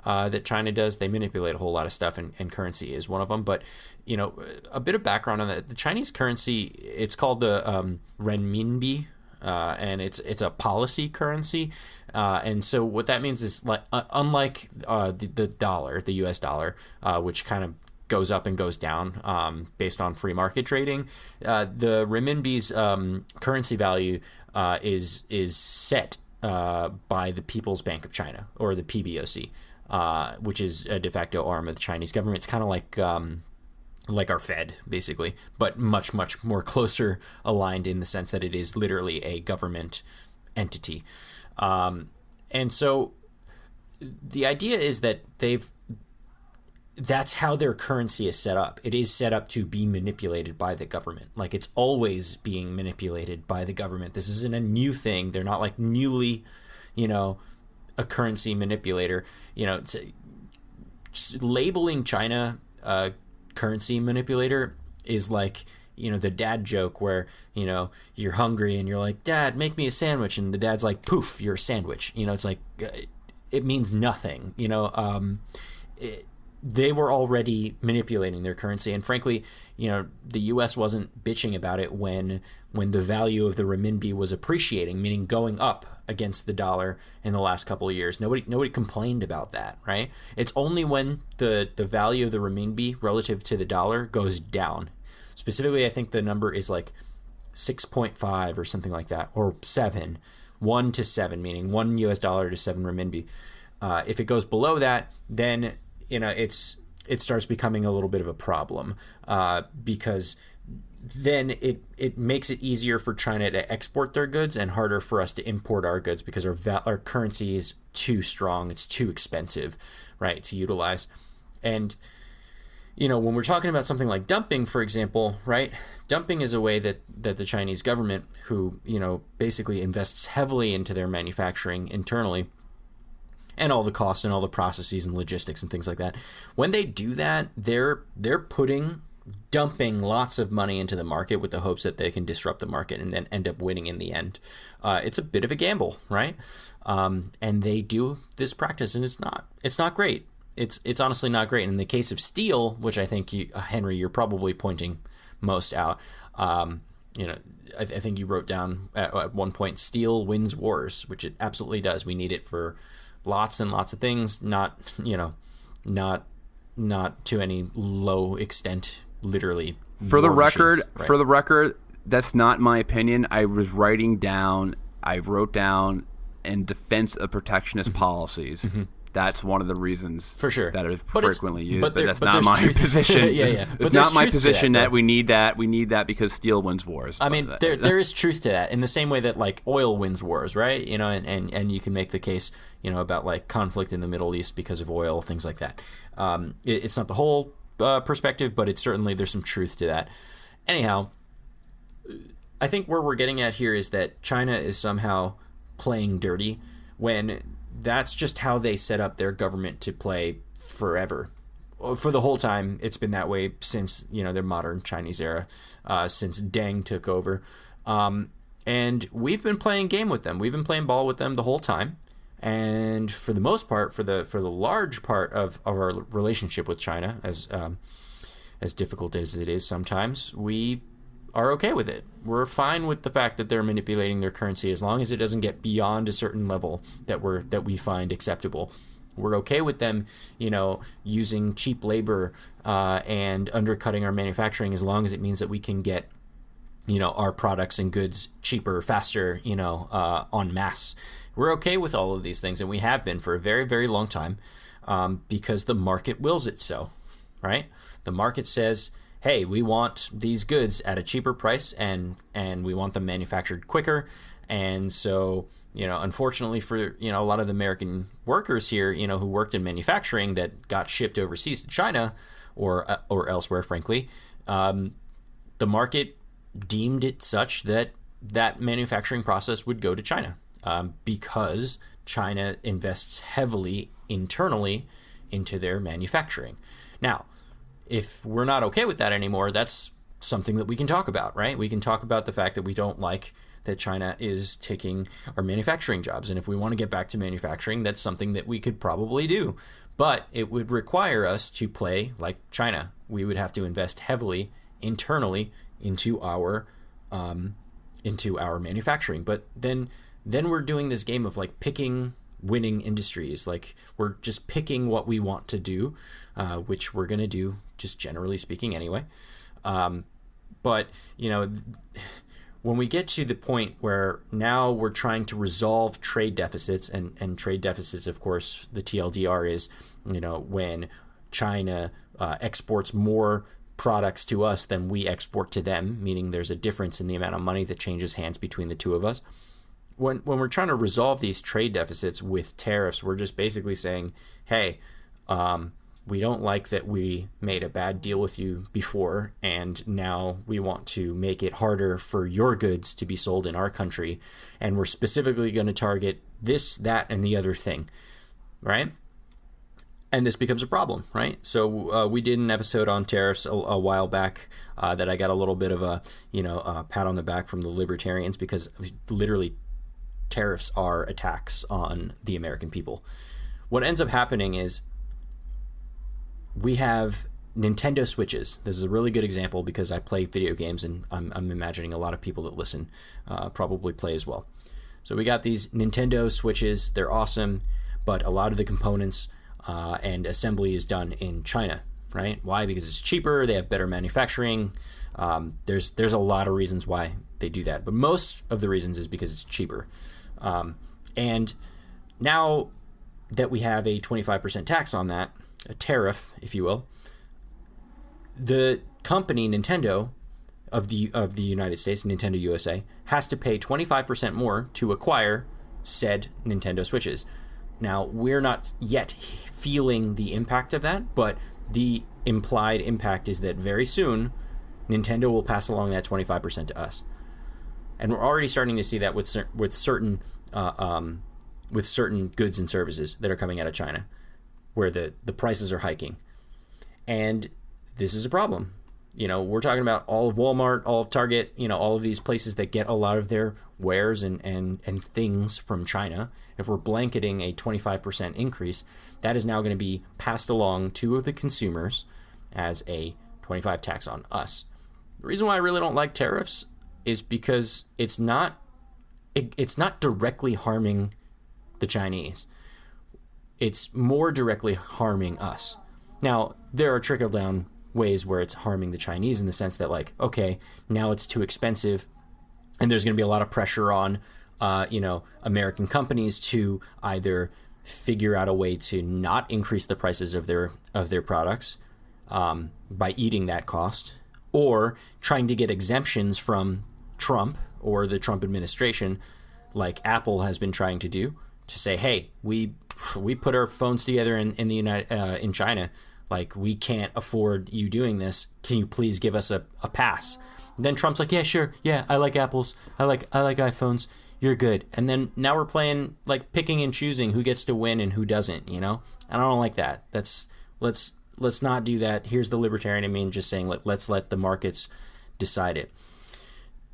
B: that China does. They manipulate a whole lot of stuff, and currency is one of them. But, a bit of background on that. The Chinese currency, it's called the renminbi, and it's a policy currency. And so what that means is, like, unlike the dollar, the U.S. dollar, which kind of goes up and goes down based on free market trading, the renminbi's currency value is set by the People's Bank of China, or the PBOC, which is a de facto arm of the Chinese government. It's kind of like our Fed, basically, but much, much more closer aligned in the sense that it is literally a government entity. And so the idea is that that's how their currency is set up. It is set up to be manipulated by the government. Like, it's always being manipulated by the government. This isn't a new thing. They're not like newly, a currency manipulator. Just labeling China a currency manipulator is like the dad joke where, you're hungry and you're like, Dad, make me a sandwich. And the dad's like, poof, you're a sandwich. It's like, it means nothing, they were already manipulating their currency. And frankly, the U.S. wasn't bitching about it when the value of the renminbi was appreciating, meaning going up against the dollar in the last couple of years. Nobody complained about that, right? It's only when the value of the renminbi relative to the dollar goes down. Specifically, I think the number is like 6.5 or something like that, or 7, 1 to 7, meaning 1 US dollar to 7 renminbi. If it goes below that, then it starts becoming a little bit of a problem, because then it makes it easier for China to export their goods and harder for us to import our goods because our currency is too strong. It's too expensive, right, to utilize. And when we're talking about something like dumping, for example, right? Dumping is a way that the Chinese government, who, basically invests heavily into their manufacturing internally, and all the costs and all the processes and logistics and things like that. When they do that, they're dumping lots of money into the market with the hopes that they can disrupt the market and then end up winning in the end. It's a bit of a gamble, right? And they do this practice, and it's not great. It's honestly not great. In the case of steel, which I think Henry, you're probably pointing most out. I think you wrote down at one point, steel wins wars, which it absolutely does. We need it for lots and lots of things, not to any low extent, literally.
A: For the record, that's not my opinion. I wrote down in defense of protectionist policies. Mm-hmm. That's one of the reasons
B: for sure
A: that is frequently used, but that's
B: but
A: not my position.
B: Yeah.
A: It's not my position that we need that. We need that because steel wins wars.
B: I mean, there is truth to that, in the same way that like oil wins wars, right? And you can make the case, about like conflict in the Middle East because of oil, things like that. It's not the whole perspective, but it's certainly, there's some truth to that. Anyhow, I think where we're getting at here is that China is somehow playing dirty when that's just how they set up their government to play forever. For the whole time, it's been that way since, their modern Chinese era, since Deng took over. And we've been playing game with them. We've been playing ball with them the whole time. And for the most part, for the large part of our relationship with China, as difficult as it is sometimes, we are okay with it. We're fine with the fact that they're manipulating their currency as long as it doesn't get beyond a certain level that we find acceptable. We're okay with them, using cheap labor and undercutting our manufacturing as long as it means that we can get, our products and goods cheaper, faster, en masse. We're okay with all of these things, and we have been for a very, very long time, because the market wills it so, right? The market says, hey, we want these goods at a cheaper price, and we want them manufactured quicker. And so, unfortunately for, a lot of the American workers here, who worked in manufacturing that got shipped overseas to China or elsewhere, frankly, the market deemed it such that manufacturing process would go to China, because China invests heavily internally into their manufacturing. Now, if we're not okay with that anymore, that's something that we can talk about, right? We can talk about the fact that we don't like that China is taking our manufacturing jobs. And if we want to get back to manufacturing, that's something that we could probably do. But it would require us to play like China. We would have to invest heavily internally into our manufacturing. But then we're doing this game of like picking winning industries. Like we're just picking what we want to do, which we're going to do just generally speaking anyway. But, when we get to the point where now we're trying to resolve trade deficits, and trade deficits, of course, the TLDR is, when China exports more products to us than we export to them, meaning there's a difference in the amount of money that changes hands between the two of us. When we're trying to resolve these trade deficits with tariffs, we're just basically saying, hey, we don't like that we made a bad deal with you before, and now we want to make it harder for your goods to be sold in our country, and we're specifically going to target this, that, and the other thing, right?
C: And this becomes a problem, right? So we did an episode on tariffs a while back that I got a little bit of a pat on the back from the libertarians, because literally tariffs are attacks on the American people. What ends up happening is we have Nintendo Switches. This is a really good example because I play video games, and I'm imagining a lot of people that listen probably play as well. So we got these Nintendo Switches. They're awesome, but a lot of the components and assembly is done in China, right? Why? Because it's cheaper. They have better manufacturing. There's a lot of reasons why they do that, but most of the reasons is because it's cheaper. And now that we have a 25% tax on that, a tariff, if you will, the company Nintendo of the United States, Nintendo USA, has to pay 25% more to acquire said Nintendo Switches. Now, we're not yet feeling the impact of that, but the implied impact is that very soon Nintendo will pass along that 25% to us. And we're already starting to see that with certain goods and services that are coming out of China, where the prices are hiking. And this is a problem. We're talking about all of Walmart, all of Target, all of these places that get a lot of their wares and things from China. If we're blanketing a 25% increase, that is now going to be passed along to the consumers as a 25 tax on us. The reason why I really don't like tariffs is because it's not directly harming the Chinese. It's more directly harming us. Now, there are trickle-down ways where it's harming the Chinese in the sense that, like, okay, now it's too expensive, and there's going to be a lot of pressure on, American companies to either figure out a way to not increase the prices of their products by eating that cost, or trying to get exemptions from Trump or the Trump administration, like Apple has been trying to do, to say, hey, we put our phones together in China. Like, we can't afford you doing this. Can you please give us a pass? And then Trump's like, yeah, sure. Yeah, I like Apples. I like iPhones. You're good. And then now we're playing, like, picking and choosing who gets to win and who doesn't, And I don't like that. Let's not do that. Here's the libertarian in me just saying, let's let the markets decide it.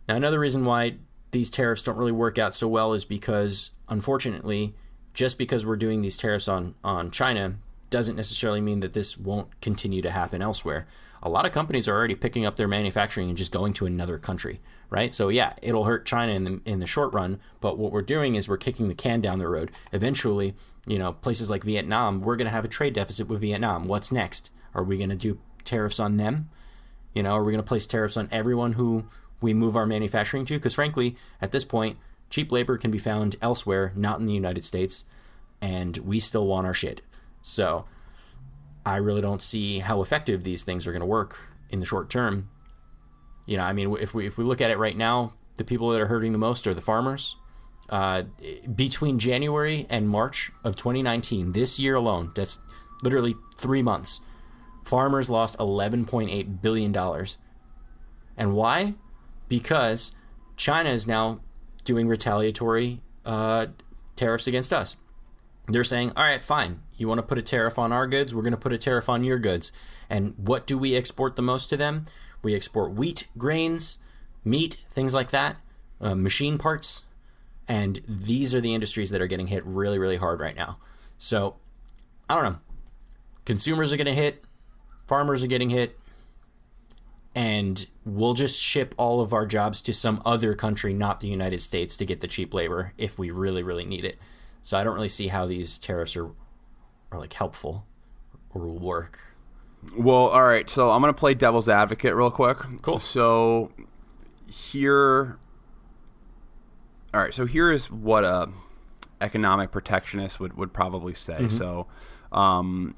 C: Now, another reason why these tariffs don't really work out so well is because, unfortunately, just because we're doing these tariffs on China doesn't necessarily mean that this won't continue to happen elsewhere. A lot of companies are already picking up their manufacturing and just going to another country, right? So yeah, it'll hurt China in the short run, but what we're doing is we're kicking the can down the road. Eventually, places like Vietnam, we're going to have a trade deficit with Vietnam. What's next? Are we going to do tariffs on them? Are we going to place tariffs on everyone who we move our manufacturing to? Because frankly, at this point, cheap labor can be found elsewhere, not in the United States, and we still want our shit. So I really don't see how effective these things are going to work in the short term. If we look at it right now, the people that are hurting the most are the farmers. Between January and March of 2019, this year alone, that's literally 3 months, farmers lost $11.8 billion. And why? Because China is now doing retaliatory tariffs against us. They're saying, all right, fine. You want to put a tariff on our goods? We're going to put a tariff on your goods. And what do we export the most to them? We export wheat, grains, meat, things like that, machine parts. And these are the industries that are getting hit really, really hard right now. So, I don't know. Consumers are getting hit. Farmers are getting hit. And we'll just ship all of our jobs to some other country, not the United States, to get the cheap labor if we really, really need it. So I don't really see how these tariffs are like helpful or will work.
A: Well, all right. So I'm going to play devil's advocate real quick.
C: Cool.
A: So here is what a economic protectionist would probably say. Mm-hmm. So, all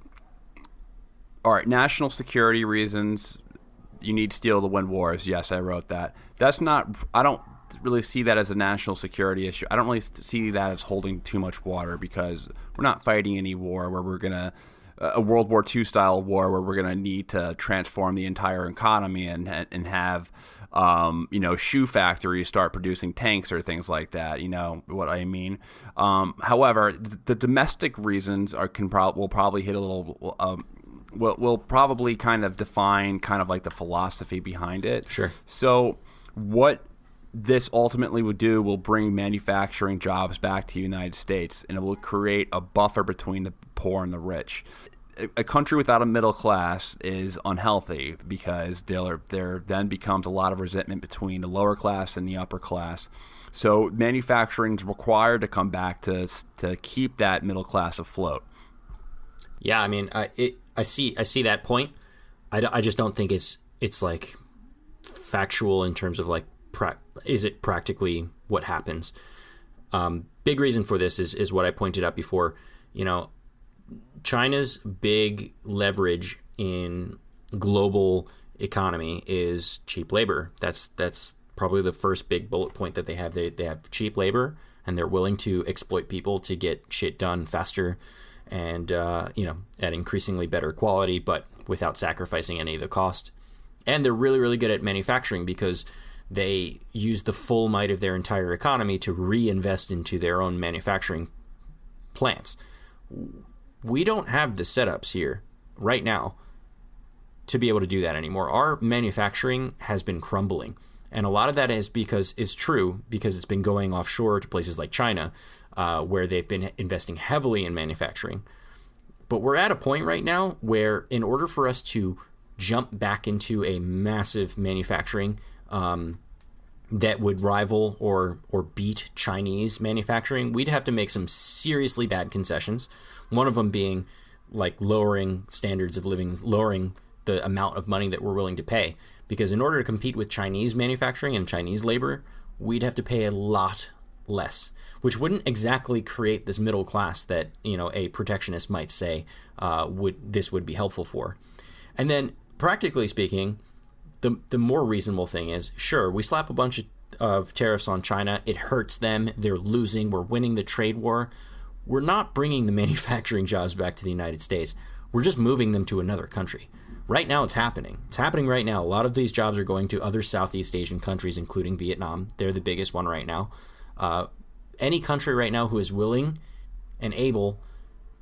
A: right, national security reasons, you need steel to win wars. Yes, I wrote that. I don't really see that as a national security issue. I don't really see that as holding too much water, because we're not fighting any war where we're going to a World War II style war where we're going to need to transform the entire economy and have shoe factories start producing tanks or things like that. You know what I mean? However, the domestic reasons will probably hit a little. Will probably kind of define kind of like the philosophy behind it.
C: Sure.
A: So what this ultimately would do will bring manufacturing jobs back to the United States, and it will create a buffer between the poor and the rich. A country without a middle class is unhealthy because there then becomes a lot of resentment between the lower class and the upper class. So manufacturing is required to come back to keep that middle class afloat.
C: Yeah, I mean, I see that point. I just don't think it's like factual in terms of like is it practically what happens. Big reason for this is what I pointed out before. You know, China's big leverage in global economy is cheap labor. That's probably the first big bullet point that they have. They have cheap labor, and they're willing to exploit people to get shit done faster and at increasingly better quality, but without sacrificing any of the cost. And they're really, really good at manufacturing because they use the full might of their entire economy to reinvest into their own manufacturing plants. We don't have the setups here right now to be able to do that anymore. Our manufacturing has been crumbling. And a lot of that is true because it's been going offshore to places like China, where they've been investing heavily in manufacturing. But we're at a point right now where in order for us to jump back into a massive manufacturing that would rival or beat Chinese manufacturing, we'd have to make some seriously bad concessions. One of them being like lowering standards of living, lowering the amount of money that we're willing to pay. Because in order to compete with Chinese manufacturing and Chinese labor, we'd have to pay a lot less, which wouldn't exactly create this middle class that, you know, a protectionist might say would be helpful for. And then practically speaking, the more reasonable thing is, sure, we slap a bunch of tariffs on China. It hurts them. They're losing. We're winning the trade war. We're not bringing the manufacturing jobs back to the United States. We're just moving them to another country. Right now, it's happening. It's happening right now. A lot of these jobs are going to other Southeast Asian countries, including Vietnam. They're the biggest one right now. Any country right now who is willing and able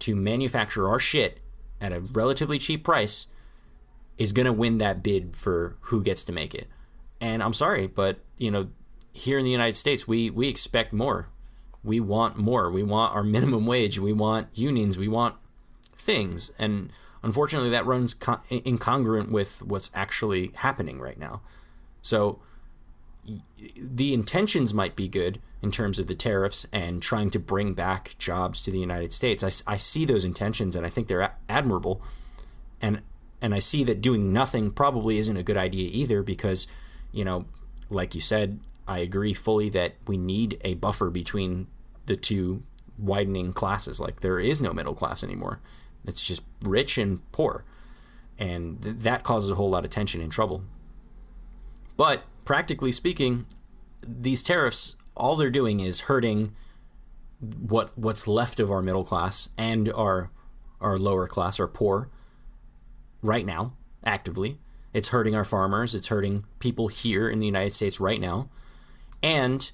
C: to manufacture our shit at a relatively cheap price is going to win that bid for who gets to make it. And I'm sorry, but, you know, here in the United States, we expect more. We want more. We want our minimum wage. We want unions. We want things. And unfortunately, that runs incongruent with what's actually happening right now. So the intentions might be good in terms of the tariffs and trying to bring back jobs to the United States. I see those intentions, and I think they're admirable. And I see that doing nothing probably isn't a good idea either because, you know, like you said, I agree fully that we need a buffer between the two widening classes. Like, there is no middle class anymore. It's just rich and poor. And that causes a whole lot of tension and trouble. But practically speaking, these tariffs, all they're doing is hurting what's left of our middle class and our lower class, our poor, right now, actively. It's hurting our farmers. It's hurting people here in the United States right now. And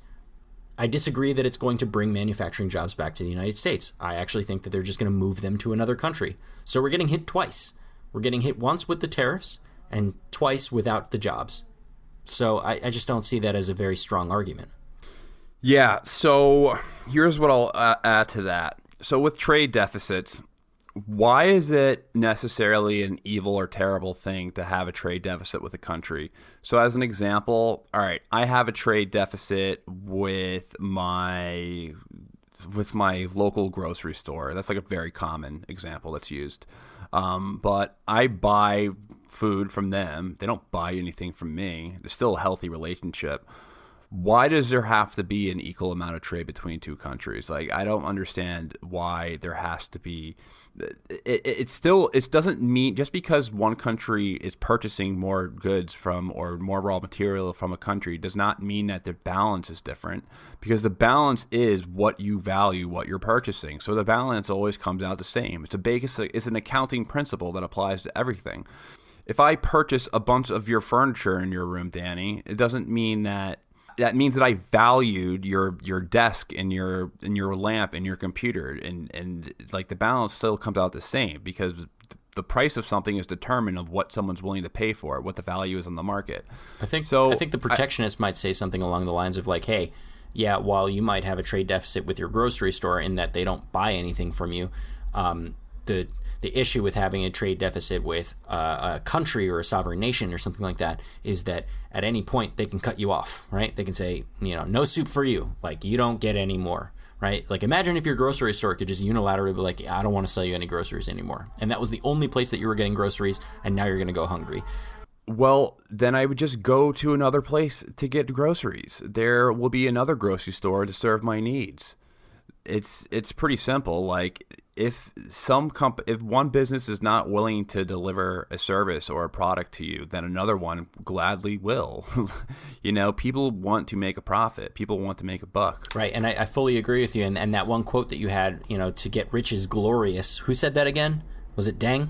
C: I disagree that it's going to bring manufacturing jobs back to the United States. I actually think that they're just going to move them to another country. So we're getting hit twice. We're getting hit once with the tariffs and twice without the jobs. So I just don't see that as a very strong argument.
A: Yeah, so here's what I'll add to that. So with trade deficits, why is it necessarily an evil or terrible thing to have a trade deficit with a country? So as an example, all right, I have a trade deficit with my local grocery store. That's like a very common example that's used. But I buy food from them. They don't buy anything from me. There's still a healthy relationship. Why does there have to be an equal amount of trade between two countries? Like, I don't understand why there has to be. It doesn't mean just because one country is purchasing more goods from or more raw material from a country does not mean that the balance is different, because the balance is what you value, what you're purchasing. So the balance always comes out the same. It's an accounting principle that applies to everything. If I purchase a bunch of your furniture in your room, Danny, it doesn't mean that means that I valued your desk and your lamp and your computer, and like the balance still comes out the same, because the price of something is determined of what someone's willing to pay for it, what the value is on the market.
C: I think the protectionist might say something along the lines of like, hey, yeah, while you might have a trade deficit with your grocery store in that they don't buy anything from you, the issue with having a trade deficit with a country or a sovereign nation or something like that is that at any point they can cut you off, right? They can say, no soup for you, like you don't get any more, right? Like imagine if your grocery store could just unilaterally be like, I don't want to sell you any groceries anymore. And that was the only place that you were getting groceries, and now you're going to go hungry.
A: Well, then I would just go to another place to get groceries. There will be another grocery store to serve my needs. It's pretty simple. Like if one business is not willing to deliver a service or a product to you, then another one gladly will. People want to make a profit. People want to make a buck.
C: Right, and I fully agree with you. And that one quote that you had, to get rich is glorious. Who said that again? Was it Deng?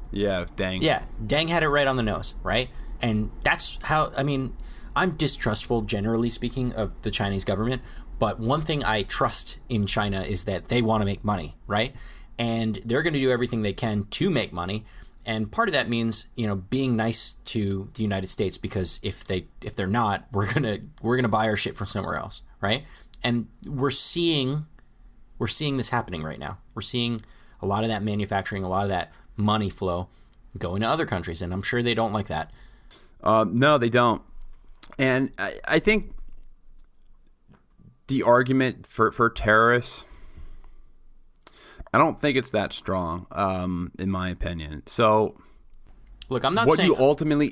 A: Yeah, Deng.
C: Yeah, Deng had it right on the nose, right? And that's how, I'm distrustful, generally speaking, of the Chinese government. But one thing I trust in China is that they want to make money, right? And they're going to do everything they can to make money. And part of that means, being nice to the United States, because if they're not, we're gonna buy our shit from somewhere else, right? And we're seeing this happening right now. We're seeing a lot of that manufacturing, a lot of that money flow going to other countries, and I'm sure they don't like that.
A: No, they don't. And I think the argument for tariffs, I don't think it's that strong, in my opinion. So,
C: look, I'm not saying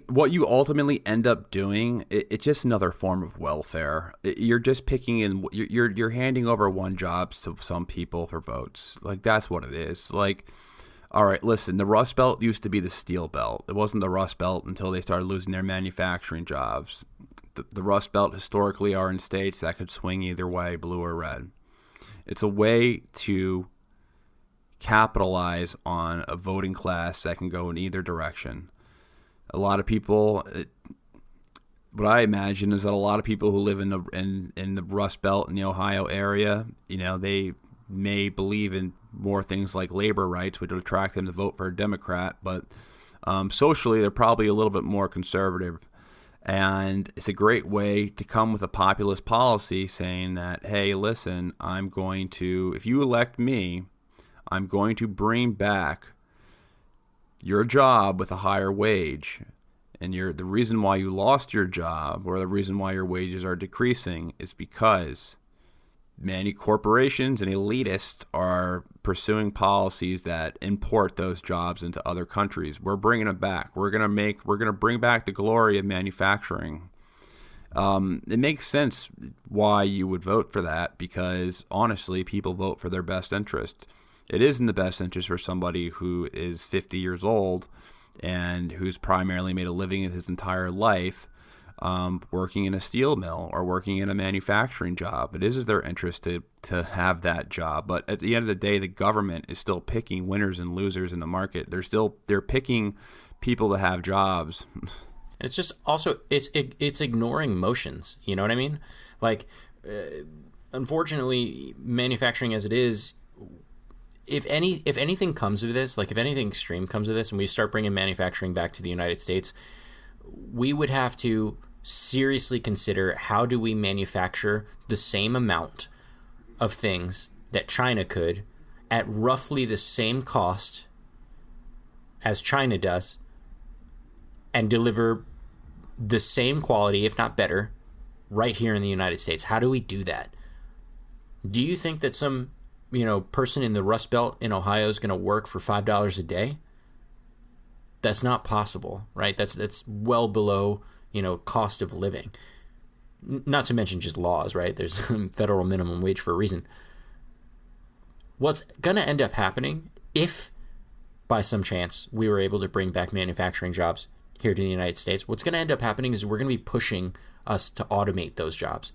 A: what you ultimately end up doing, it's just another form of welfare. You're just picking in. You're handing over one job to some people for votes. Like that's what it is. Like, all right, listen. The Rust Belt used to be the Steel Belt. It wasn't the Rust Belt until they started losing their manufacturing jobs. The Rust Belt historically are in states that could swing either way, blue or red. It's a way to capitalize on a voting class that can go in either direction. A lot of people, what I imagine is that a lot of people who live in the Rust Belt in the Ohio area, they may believe in more things like labor rights, which would attract them to vote for a Democrat, but socially they're probably a little bit more conservative. And it's a great way to come with a populist policy saying that, hey, listen, if you elect me, I'm going to bring back your job with a higher wage. And the reason why you lost your job or the reason why your wages are decreasing is because many corporations and elitists are pursuing policies that import those jobs into other countries. We're bringing them back. We're going to bring back the glory of manufacturing. It makes sense why you would vote for that, because honestly, people vote for their best interest. It is in the best interest for somebody who is 50 years old and who's primarily made a living in his entire life working in a steel mill or working in a manufacturing job. It is their interest to have that job. But at the end of the day, the government is still picking winners and losers in the market. They're picking people to have jobs.
C: It's just also it's ignoring motions. You know what I mean? Like, unfortunately, manufacturing as it is, if anything comes of this, like if anything extreme comes of this, and we start bringing manufacturing back to the United States, we would have to seriously consider how do we manufacture the same amount of things that China could at roughly the same cost as China does and deliver the same quality, if not better, right here in the United States. How do we do that? Do you think that some person in the Rust Belt in Ohio is going to work for $5 a day? That's not possible, right? That's well below, cost of living. not to mention just laws, right? There's federal minimum wage for a reason. What's going to end up happening if, by some chance, we were able to bring back manufacturing jobs here to the United States, what's going to end up happening is we're going to be pushing us to automate those jobs,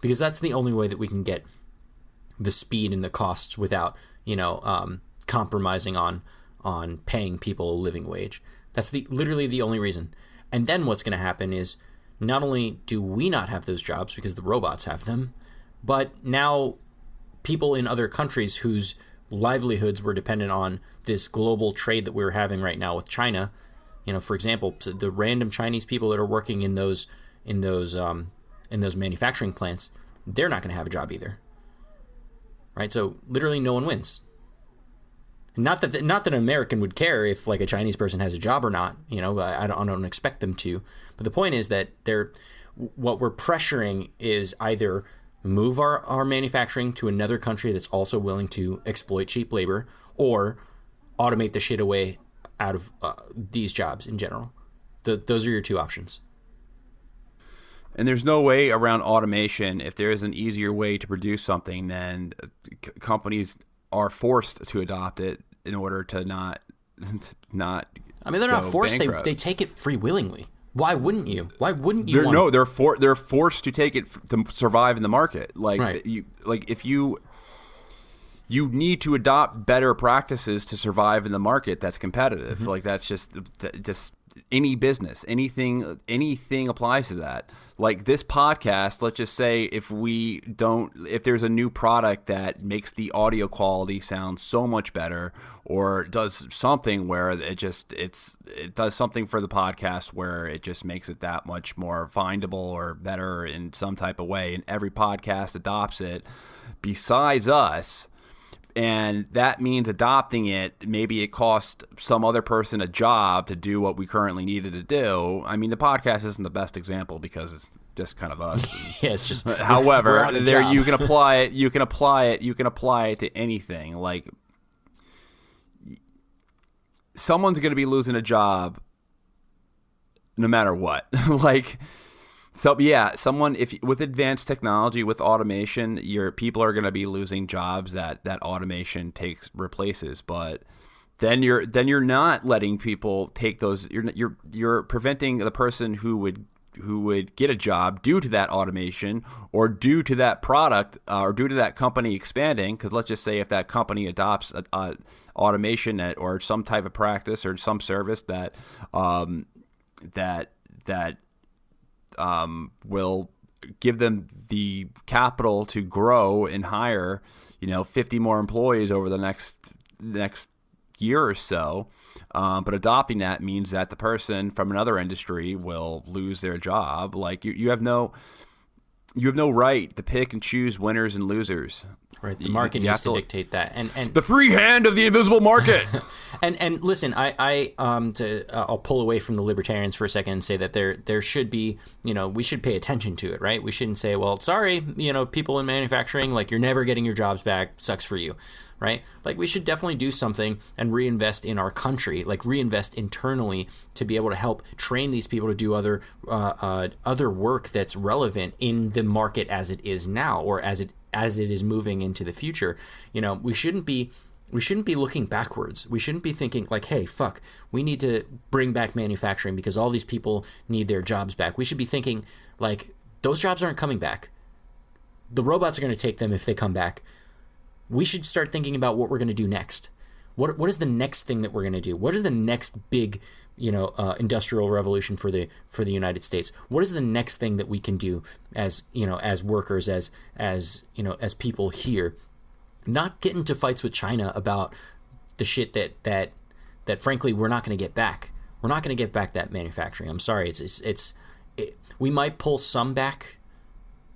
C: because that's the only way that we can get the speed and the costs without, compromising on paying people a living wage. That's literally the only reason. And then what's going to happen is not only do we not have those jobs because the robots have them, but now people in other countries whose livelihoods were dependent on this global trade that we're having right now with China, for example, the random Chinese people that are working in those manufacturing plants, they're not going to have a job either. Right? So literally no one wins. Not that an American would care if like a Chinese person has a job or not. I don't expect them to. But the point is that what we're pressuring is either move our manufacturing to another country that's also willing to exploit cheap labor, or automate the shit away out of these jobs in general. Those are your two options.
A: And there's no way around automation. If there is an easier way to produce something, then companies are forced to adopt it in order to not.
C: I mean, they're not forced. They take it free willingly. Why wouldn't you? Why wouldn't you?
A: They're forced to take it to survive in the market. Like
C: right.
A: If you need to adopt better practices to survive in the market that's competitive. Mm-hmm. Like that's just any business, anything applies to that. Like this podcast, let's just say if there's a new product that makes the audio quality sound so much better, or does something where it does something for the podcast where it just makes it that much more findable or better in some type of way, and every podcast adopts it besides us. And that means adopting it, maybe it costs some other person a job to do what we currently needed to do. I mean, the podcast isn't the best example because it's just kind of us.
C: Yeah, it's just.
A: However, you can apply it. You can apply it to anything. Like, someone's going to be losing a job no matter what. Like. So yeah, with advanced technology, with automation, your people are going to be losing jobs that automation replaces. But then you're not letting people take those. You're preventing the person who would get a job due to that automation, or due to that product, or due to that company expanding. Because let's just say if that company adopts automation or some type of practice or some service that will give them the capital to grow and hire, 50 more employees over the next year or so. But adopting that means that the person from another industry will lose their job. Like you have no right to pick and choose winners and losers.
C: Right, the market needs to dictate that, and
A: the free hand of the invisible market.
C: and listen, I'll pull away from the libertarians for a second and say that there should be, we should pay attention to it, right? We shouldn't say, well, sorry, people in manufacturing, like you're never getting your jobs back, sucks for you, right? Like we should definitely do something and reinvest in our country, like reinvest internally to be able to help train these people to do other work that's relevant in the market as it is now, or as it is moving into the future. We shouldn't be looking backwards. We shouldn't be thinking like, hey, fuck, we need to bring back manufacturing because all these people need their jobs back. We should be thinking like, those jobs aren't coming back. The robots are going to take them if they come back. We should start thinking about what we're going to do next. What is the next thing that we're going to do? What is the next big, industrial revolution for the United States? What is the next thing that we can do as workers, as people here? Not get into fights with China about the shit that frankly we're not going to get back. We're not going to get back that manufacturing. I'm sorry. We might pull some back,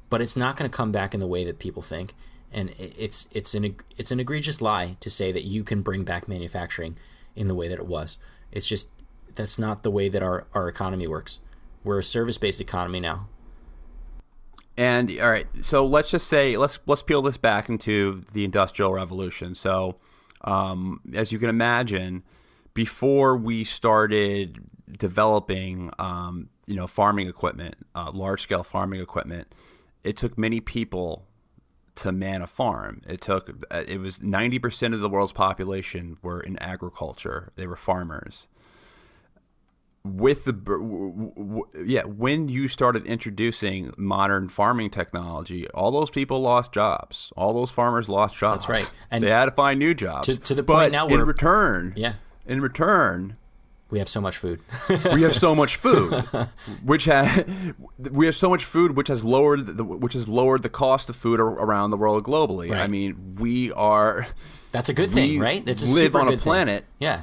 C: but it's not going to come back in the way that people think. And it's an egregious lie to say that you can bring back manufacturing in the way that it was. It's just, that's not the way that our economy works. We're a service-based economy now.
A: And all right, so let's just say let's peel this back into the Industrial Revolution. So, as you can imagine, before we started developing farming equipment, large scale farming equipment. It took many people to man a farm. It was 90% of the world's population were in agriculture. They were farmers. When you started introducing modern farming technology, all those people lost jobs. All those farmers lost jobs.
C: That's right. And
A: they had to find new jobs.
C: To the point now where
A: in return,
C: we have so much food.
A: we have so much food, which has lowered the cost of food around the world globally.
C: Right.
A: I mean, we are.
C: That's a good thing, right? It's a
A: live
C: super
A: on
C: good
A: a planet.
C: Thing.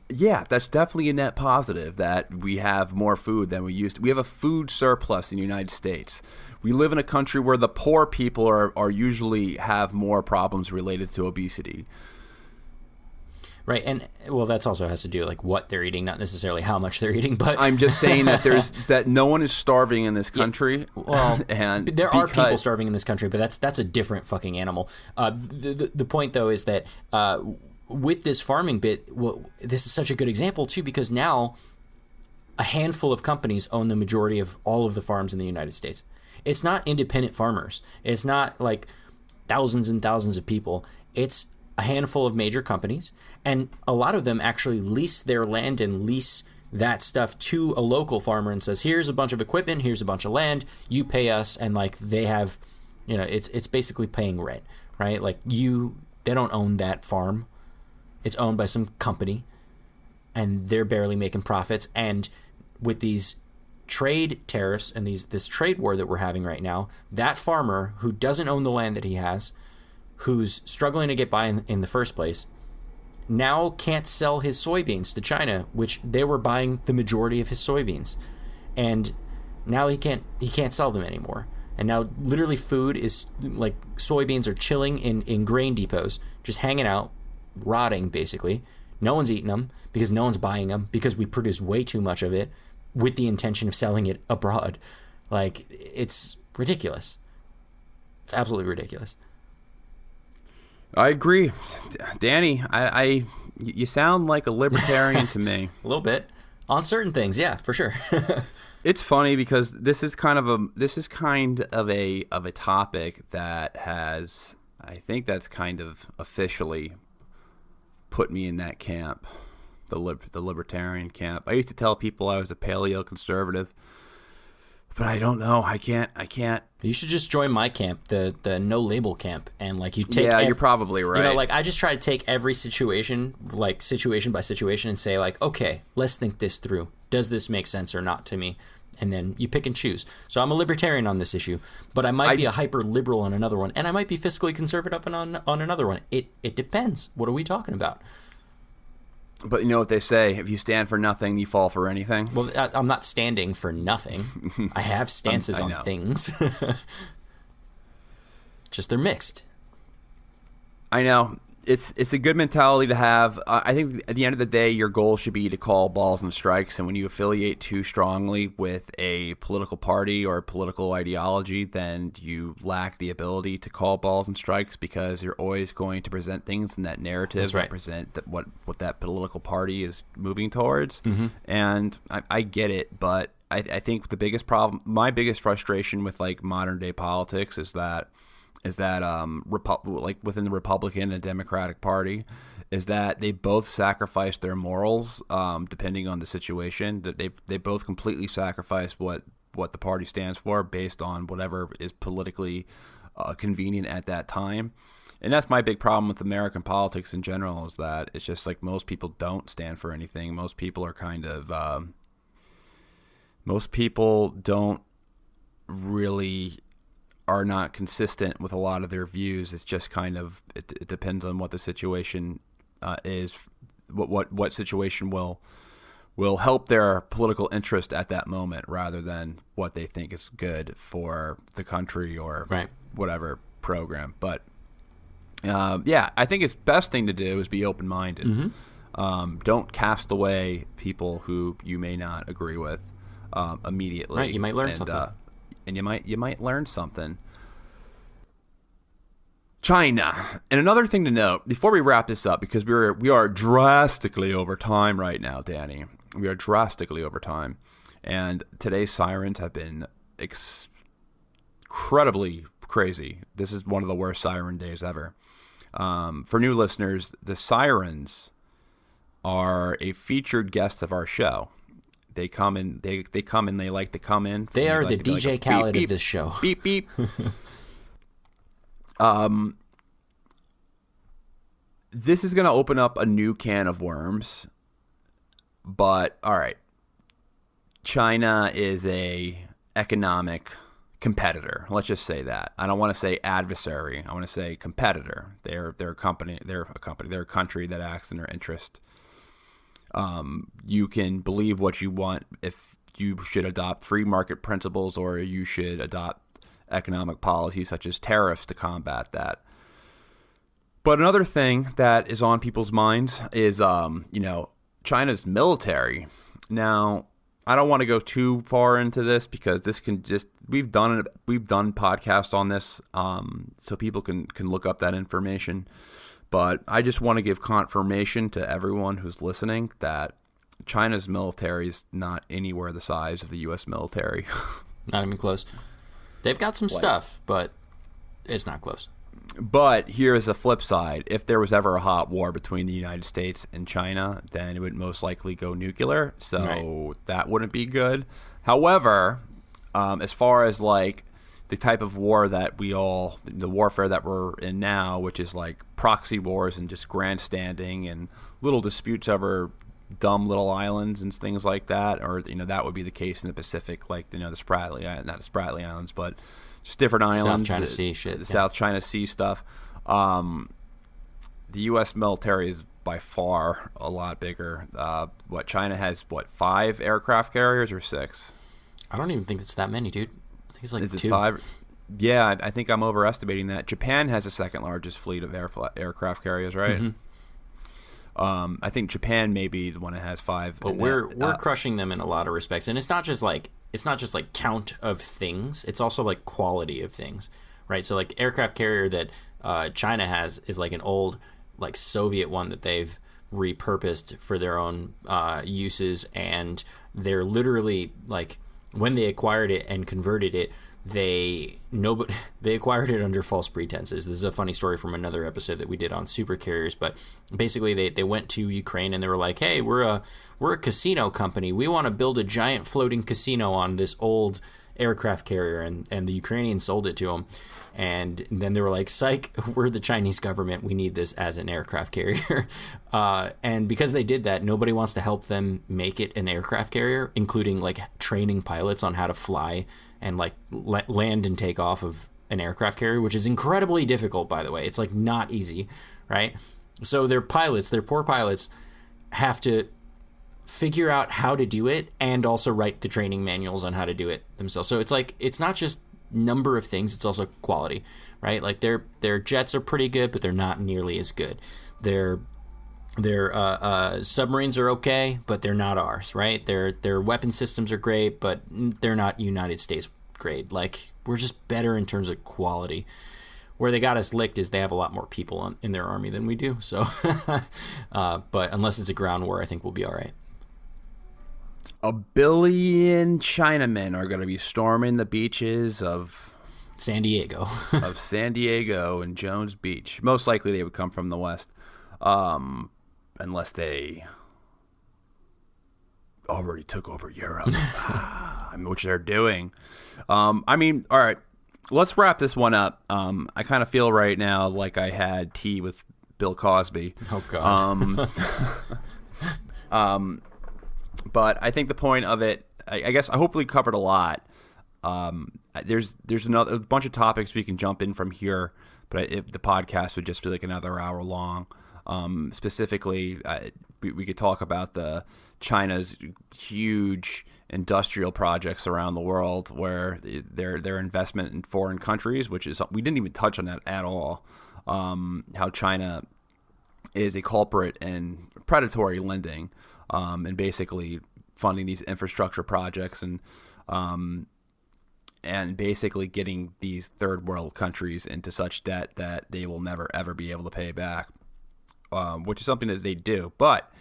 C: Yeah.
A: That's definitely a net positive that we have more food than we used to. We have a food surplus in the United States. We live in a country where the poor people are usually have more problems related to obesity.
C: Right, and well, that also has to do with what they're eating, not necessarily how much they're eating. But
A: I'm just saying that that no one is starving in this country.
C: Yeah, well,
A: and
C: there are people starving in this country, but that's a different fucking animal. The point though is that with this farming bit, this is such a good example too, because now a handful of companies own the majority of all of the farms in the United States. It's not independent farmers. It's not like thousands and thousands of people. It's a handful of major companies, and a lot of them actually lease their land and lease that stuff to a local farmer and says, here's a bunch of equipment, here's a bunch of land, you pay us. And they have, it's basically paying rent, right? They don't own that farm. It's owned by some company, and they're barely making profits. And with these trade tariffs and this trade war that we're having right now, that farmer who doesn't own the land that he has, who's struggling to get by in the first place, now can't sell his soybeans to China, which they were buying the majority of his soybeans. And now he can't sell them anymore. And now literally food is soybeans are chilling in grain depots, just hanging out, rotting basically. No one's eating them because no one's buying them because we produce way too much of it with the intention of selling it abroad. It's ridiculous. It's absolutely ridiculous.
A: I agree, Danny. You sound like a libertarian to me.
C: A little bit on certain things, yeah, for sure.
A: It's funny because this is kind of a topic that has, I think that's kind of officially put me in that camp, the libertarian camp. I used to tell people I was a paleo conservative, but I don't know. I can't.
C: You should just join my camp, the no label camp, and you take.
A: Yeah, you're probably right.
C: I just try to take every situation, situation by situation, and say okay, let's think this through. Does this make sense or not to me? And then you pick and choose. So I'm a libertarian on this issue, but I might be a hyper liberal on another one, and I might be fiscally conservative on another one. It depends. What are we talking about?
A: But you know what they say, if you stand for nothing, you fall for anything.
C: Well, I'm not standing for nothing. I have stances on things. Just they're mixed.
A: I know. It's a good mentality to have. I think at the end of the day, your goal should be to call balls and strikes. And when you affiliate too strongly with a political party or a political ideology, then you lack the ability to call balls and strikes because you're always going to present things in that narrative.
C: That's right.
A: Represent what that political party is moving towards.
C: Mm-hmm.
A: And I get it, but I think the biggest problem, my biggest frustration with modern day politics is that within the Republican and Democratic Party, is that they both sacrifice their morals depending on the situation. That they both completely sacrifice what the party stands for based on whatever is politically convenient at that time. And that's my big problem with American politics in general, is that it's just most people don't stand for anything. Most people are are not consistent with a lot of their views. It's just it depends on what the situation is, what situation will help their political interest at that moment, rather than what they think is good for the country or whatever program. But I think it's best thing to do is be open-minded.
C: Mm-hmm.
A: Don't cast away people who you may not agree with immediately.
C: Right, you might learn something.
A: And you might learn something. China. And another thing to note before we wrap this up, because we are drastically over time right now, Danny. We are drastically over time. And today's sirens have been incredibly crazy. This is one of the worst siren days ever. For new listeners, the sirens are a featured guest of our show. They come in. They come in. They like to come in.
C: They are the DJ Khaled of this show.
A: Beep beep. This is going to open up a new can of worms. But all right, China is a economic competitor. Let's just say that. I don't want to say adversary. I want to say competitor. They're a company. They're a company. They're a country that acts in their interest. You can believe what you want, if you should adopt free market principles or you should adopt economic policies such as tariffs to combat that. But another thing that is on people's minds is, China's military. Now, I don't want to go too far into this because this can just we've done podcasts on this, so people can look up that information. But I just want to give confirmation to everyone who's listening that China's military is not anywhere the size of the U.S. military.
C: Not even close. They've got some stuff, but it's not close.
A: But here's the flip side. If there was ever a hot war between the United States and China, then it would most likely go nuclear. So that wouldn't be good. However, as far as like the type of war that the warfare that we're in now, which is like proxy wars and just grandstanding and little disputes over dumb little islands and things like that, or that would be the case in the Pacific, like the Spratly, not the Spratly Islands, but just different islands.
C: South China Sea shit.
A: The South China Sea stuff. The U.S. military is by far a lot bigger. China has 5 aircraft carriers or 6?
C: I don't even think it's that many, dude. I think it's like 2.
A: It 5? Yeah, I think I'm overestimating that. Japan has the second largest fleet of aircraft carriers, right? Mm-hmm. I think Japan may be the one that has 5.
C: But we're crushing them in a lot of respects, and it's not just like count of things; it's also like quality of things, right? So like the aircraft carrier that China has is like an old like Soviet one that they've repurposed for their own uses, and they're literally like when they acquired it and converted it. They acquired it under false pretenses. This is a funny story from another episode that we did on super carriers, but basically they went to Ukraine and they were like, "Hey, we're a casino company. We want to build a giant floating casino on this old aircraft carrier," and the Ukrainians sold it to them. And then they were like, "Psych, we're the Chinese government. We need this as an aircraft carrier." And because they did that, nobody wants to help them make it an aircraft carrier, including like training pilots on how to fly and like land and take off of an aircraft carrier, which is incredibly difficult, by the way. It's like not easy, right? So their poor pilots, have to figure out how to do it and also write the training manuals on how to do it themselves. So it's like, it's not just number of things, it's also quality, right? Like their jets are pretty good, but they're not nearly as good. Their submarines are okay, but they're not ours, right? Their weapon systems are great, but they're not United States grade. Like, we're just better in terms of quality. Where they got us licked is they have a lot more people in their army than we do. So, but unless it's a ground war, I think we'll be all right.
A: 1 billion Chinamen are going to be storming the beaches of
C: San Diego.
A: Of San Diego and Jones Beach. Most likely they would come from the west. Unless they already took over Europe, which they're doing. All right, let's wrap this one up. I kind of feel right now like I had tea with Bill Cosby.
C: Oh, God.
A: But I think the point of it, I guess I hopefully covered a lot. There's a bunch of topics we can jump in from here, but the podcast would just be like another hour long. Specifically, we could talk about the China's huge industrial projects around the world, where their investment in foreign countries, which is, we didn't even touch on that at all. How China is a culprit in predatory lending, and basically funding these infrastructure projects and basically getting these third world countries into such debt that they will never ever be able to pay back. Which is something that they do. But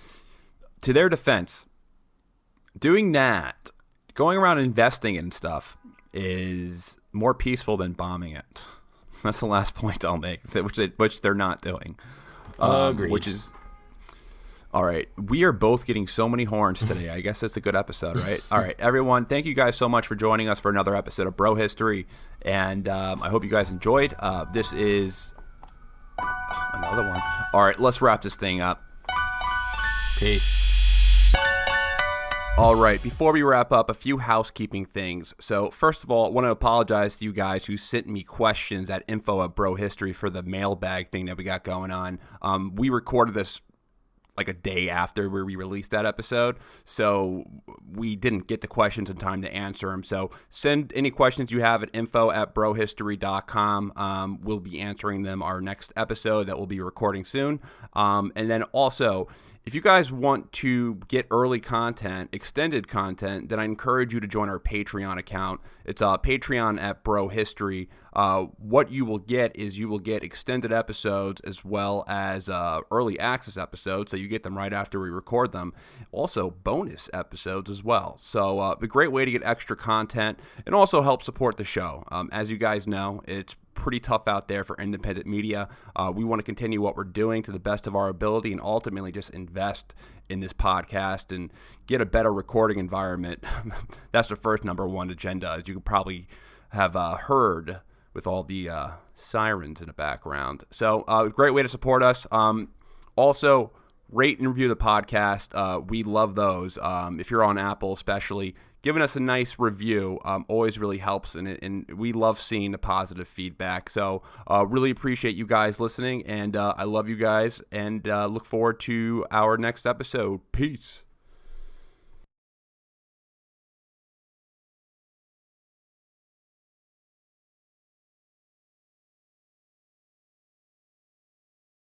A: to their defense, doing that going around investing in stuff is more peaceful than bombing it. That's the last point I'll make, which they're not doing.
C: Agreed.
A: Which is all right. We are both getting so many horns today. I guess it's a good episode, right? All right, everyone. Thank you guys so much for joining us for another episode of Bro History, and I hope you guys enjoyed. This is another one. All right, let's wrap this thing up.
C: Peace.
A: All right, before we wrap up, a few housekeeping things. So, first of all, I want to apologize to you guys who sent me questions at info@brohistory for the mailbag thing that we got going on. We recorded this like a day after where we released that episode, so we didn't get the questions in time to answer them. So send any questions you have at info@brohistory.com. We'll be answering them our next episode that we'll be recording soon. And then also, if you guys want to get early content, extended content, then I encourage you to join our Patreon account. It's Patreon@brohistory. What you will get is you will get extended episodes as well as early access episodes, so you get them right after we record them. Also, bonus episodes as well. So a great way to get extra content and also help support the show. As you guys know, it's pretty tough out there for independent media. We want to continue what we're doing to the best of our ability and ultimately just invest in this podcast and get a better recording environment. That's the first number one agenda, as you could probably have heard with all the sirens in the background. So great way to support us. Also, rate and review the podcast. We love those. If you're on Apple especially, giving us a nice review always really helps, and we love seeing the positive feedback. So really appreciate you guys listening, and I love you guys, and look forward to our next episode. Peace.